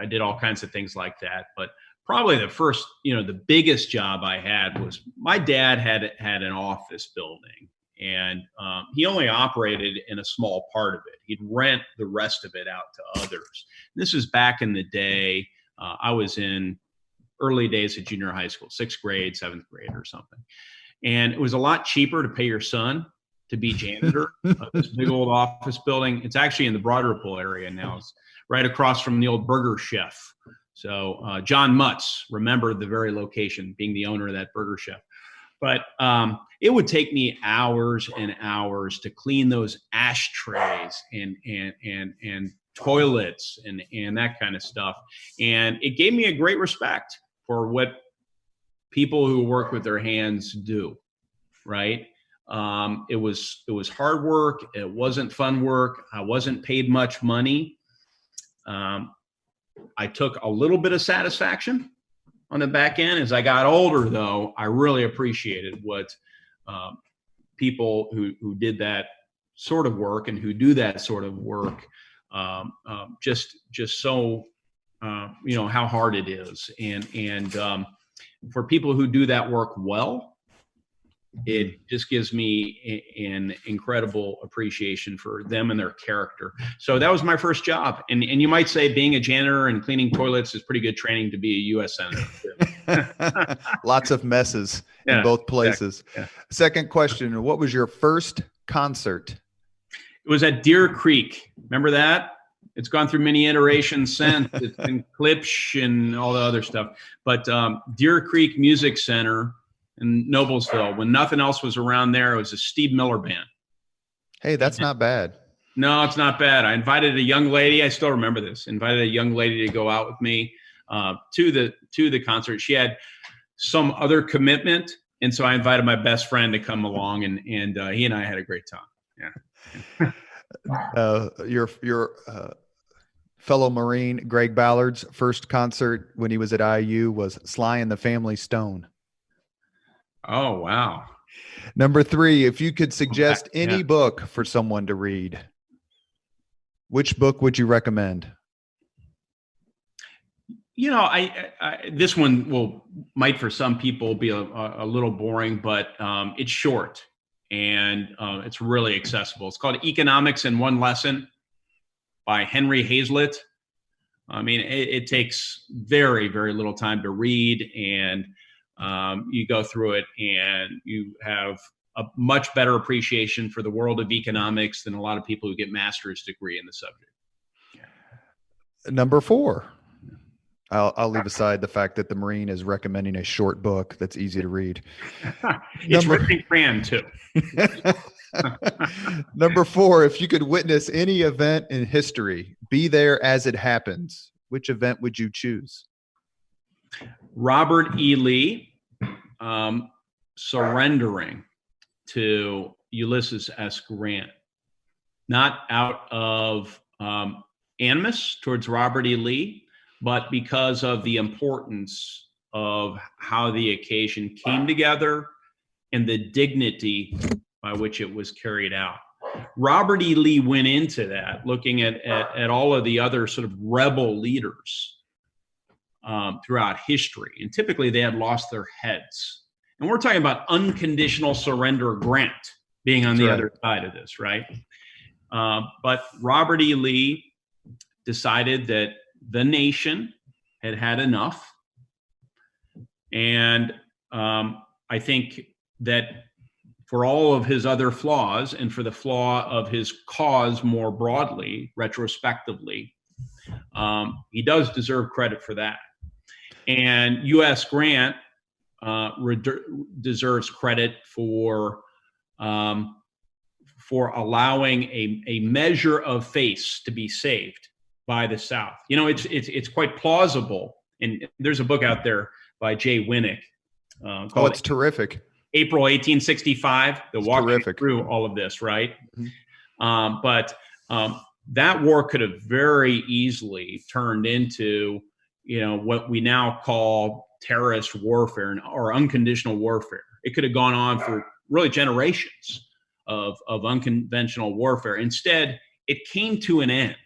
did all kinds of things like that. But probably the first, the biggest job I had was my dad had an office building, and he only operated in a small part of it. He'd rent the rest of it out to others. And this was back in the day. I was in early days of junior high school, 6th grade, 7th grade or something. And it was a lot cheaper to pay your son to be janitor of this big old office building. It's actually in the Broderpool area now. It's right across from the old Burger Chef. So John Mutz, remember the very location, being the owner of that Burger Chef. But it would take me hours and hours to clean those ashtrays and toilets and that kind of stuff. And it gave me a great respect for what people who work with their hands do, right? It was hard work. It wasn't fun work. I wasn't paid much money. I took a little bit of satisfaction on the back end. As I got older, though, I really appreciated what people who did that sort of work and who do that sort of work just so how hard it is, and for people who do that work well, it just gives me an incredible appreciation for them and their character. So that was my first job. And you might say being a janitor and cleaning toilets is pretty good training to be a U.S. Senator. Lots of messes in Yeah, both places. exactly. Yeah. Second question, what was your first concert? It was at Deer Creek. Remember that? It's gone through many iterations since. It's been Klipsch and all the other stuff. But Deer Creek Music Center in Noblesville, when nothing else was around there, it was a Steve Miller band. Hey, that's not bad. No, it's not bad. I invited a young lady. I still remember this. Invited a young lady to go out with me to the concert. She had some other commitment, and so I invited my best friend to come along, and he and I had a great time. Yeah. Your fellow Marine Greg Ballard's first concert when he was at IU was Sly and the Family Stone. Oh, wow. Number 3, if you could suggest any book for someone to read, which book would you recommend? You know, this one might for some people be a little boring, but it's short and it's really accessible. It's called Economics in One Lesson by Henry Hazlitt. I mean, it takes very, very little time to read, and you go through it and you have a much better appreciation for the world of economics than a lot of people who get master's degree in the subject. Number 4. I'll leave aside the fact that the Marine is recommending a short book that's easy to read. It's written in crayon too. Number 4, if you could witness any event in history, be there as it happens, which event would you choose? Robert E. Lee surrendering to Ulysses S. Grant, not out of animus towards Robert E. Lee, but because of the importance of how the occasion came together and the dignity by which it was carried out. Robert E. Lee went into that looking at all of the other sort of rebel leaders throughout history. And typically they had lost their heads. And we're talking about unconditional surrender Grant being on the other side of this, right? But Robert E. Lee decided that the nation had had enough. And I think that for all of his other flaws and for the flaw of his cause more broadly, retrospectively, he does deserve credit for that. And U.S. Grant deserves credit for allowing a measure of face to be saved by the South. You know, it's quite plausible. And there's a book out there by Jay Winnick. It's terrific. April 1865, walking terrific. Through all of this, right? Mm-hmm. But that war could have very easily turned into, you know, what we now call terrorist warfare or unconditional warfare. It could have gone on for really generations of unconventional warfare. Instead, it came to an end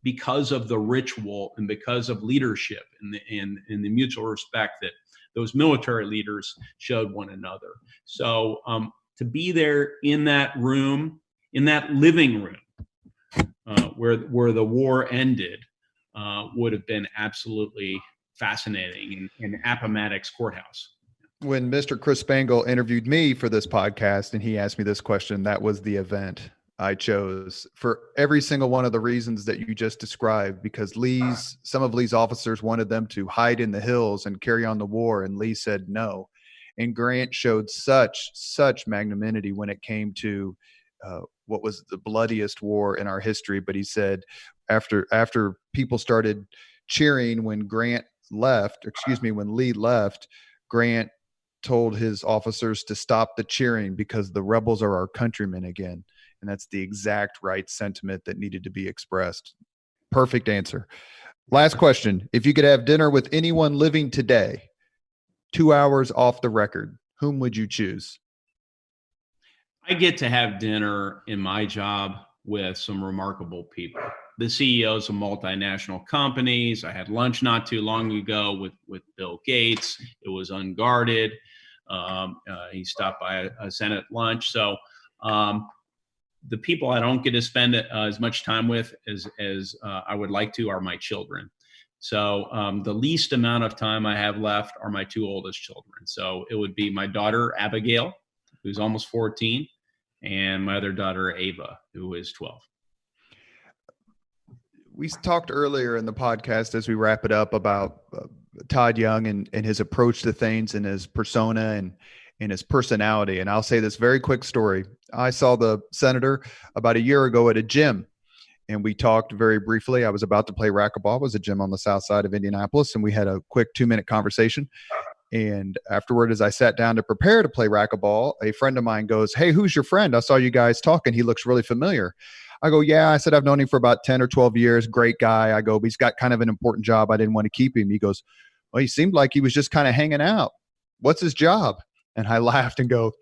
because of the ritual and because of leadership and the mutual respect that those military leaders showed one another. So to be there in that room, in that living room where the war ended would have been absolutely fascinating in Appomattox Courthouse. When Mr. Chris Spangle interviewed me for this podcast and he asked me this question, that was the event I chose for every single one of the reasons that you just described, because some of Lee's officers wanted them to hide in the hills and carry on the war, and Lee said no. And Grant showed such magnanimity when it came to what was the bloodiest war in our history. But he said after people started cheering when when Lee left, Grant told his officers to stop the cheering because the rebels are our countrymen again. And that's the exact right sentiment that needed to be expressed. Perfect answer. Last question. If you could have dinner with anyone living today, 2 hours off the record, whom would you choose? I get to have dinner in my job with some remarkable people. The CEOs of multinational companies. I had lunch not too long ago with Bill Gates. It was unguarded. He stopped by a Senate lunch. So the people I don't get to spend as much time with as I would like to are my children. So the least amount of time I have left are my two oldest children. So it would be my daughter, Abigail, who's almost 14, and my other daughter, Ava, who is 12. We talked earlier in the podcast as we wrap it up about Todd Young and his approach to things and his persona and his personality. And I'll say this very quick story. I saw the senator about a year ago at a gym, and we talked very briefly. I was about to play racquetball. It was a gym on the south side of Indianapolis, and we had a quick 2-minute conversation. And afterward, as I sat down to prepare to play racquetball, a friend of mine goes, "Hey, who's your friend? I saw you guys talking. He looks really familiar." I go, "Yeah." I said, "I've known him for about 10 or 12 years. Great guy." I go, "But he's got kind of an important job. I didn't want to keep him." He goes, "Well, he seemed like he was just kind of hanging out. What's his job?" And I laughed and go,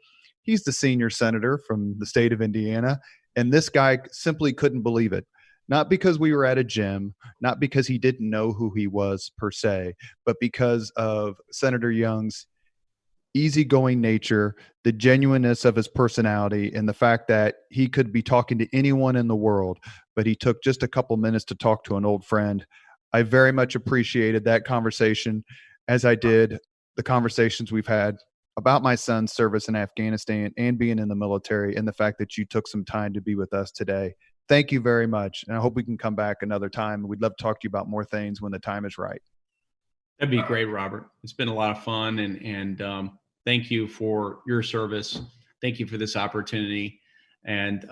"He's the senior senator from the state of Indiana." And this guy simply couldn't believe it. Not because we were at a gym, not because he didn't know who he was per se, but because of Senator Young's easygoing nature, the genuineness of his personality, and the fact that he could be talking to anyone in the world, but he took just a couple minutes to talk to an old friend. I very much appreciated that conversation, as I did the conversations we've had about my son's service in Afghanistan and being in the military, and the fact that you took some time to be with us today. Thank you very much. And I hope we can come back another time. We'd love to talk to you about more things when the time is right. That'd be great, Robert. It's been a lot of fun, and thank you for your service. Thank you for this opportunity. And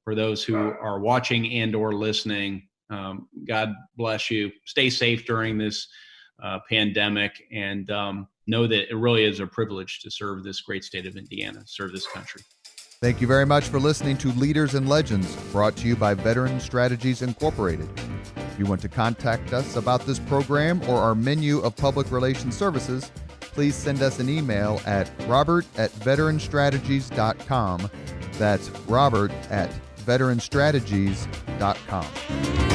for those who are watching and or listening, God bless you. Stay safe during this pandemic, and know that it really is a privilege to serve this great state of Indiana, serve this country. Thank you very much for listening to Leaders and Legends, brought to you by Veteran Strategies Incorporated. If you want to contact us about this program or our menu of public relations services, please send us an email at robert@veteranstrategies.com. That's robert@veteranstrategies.com.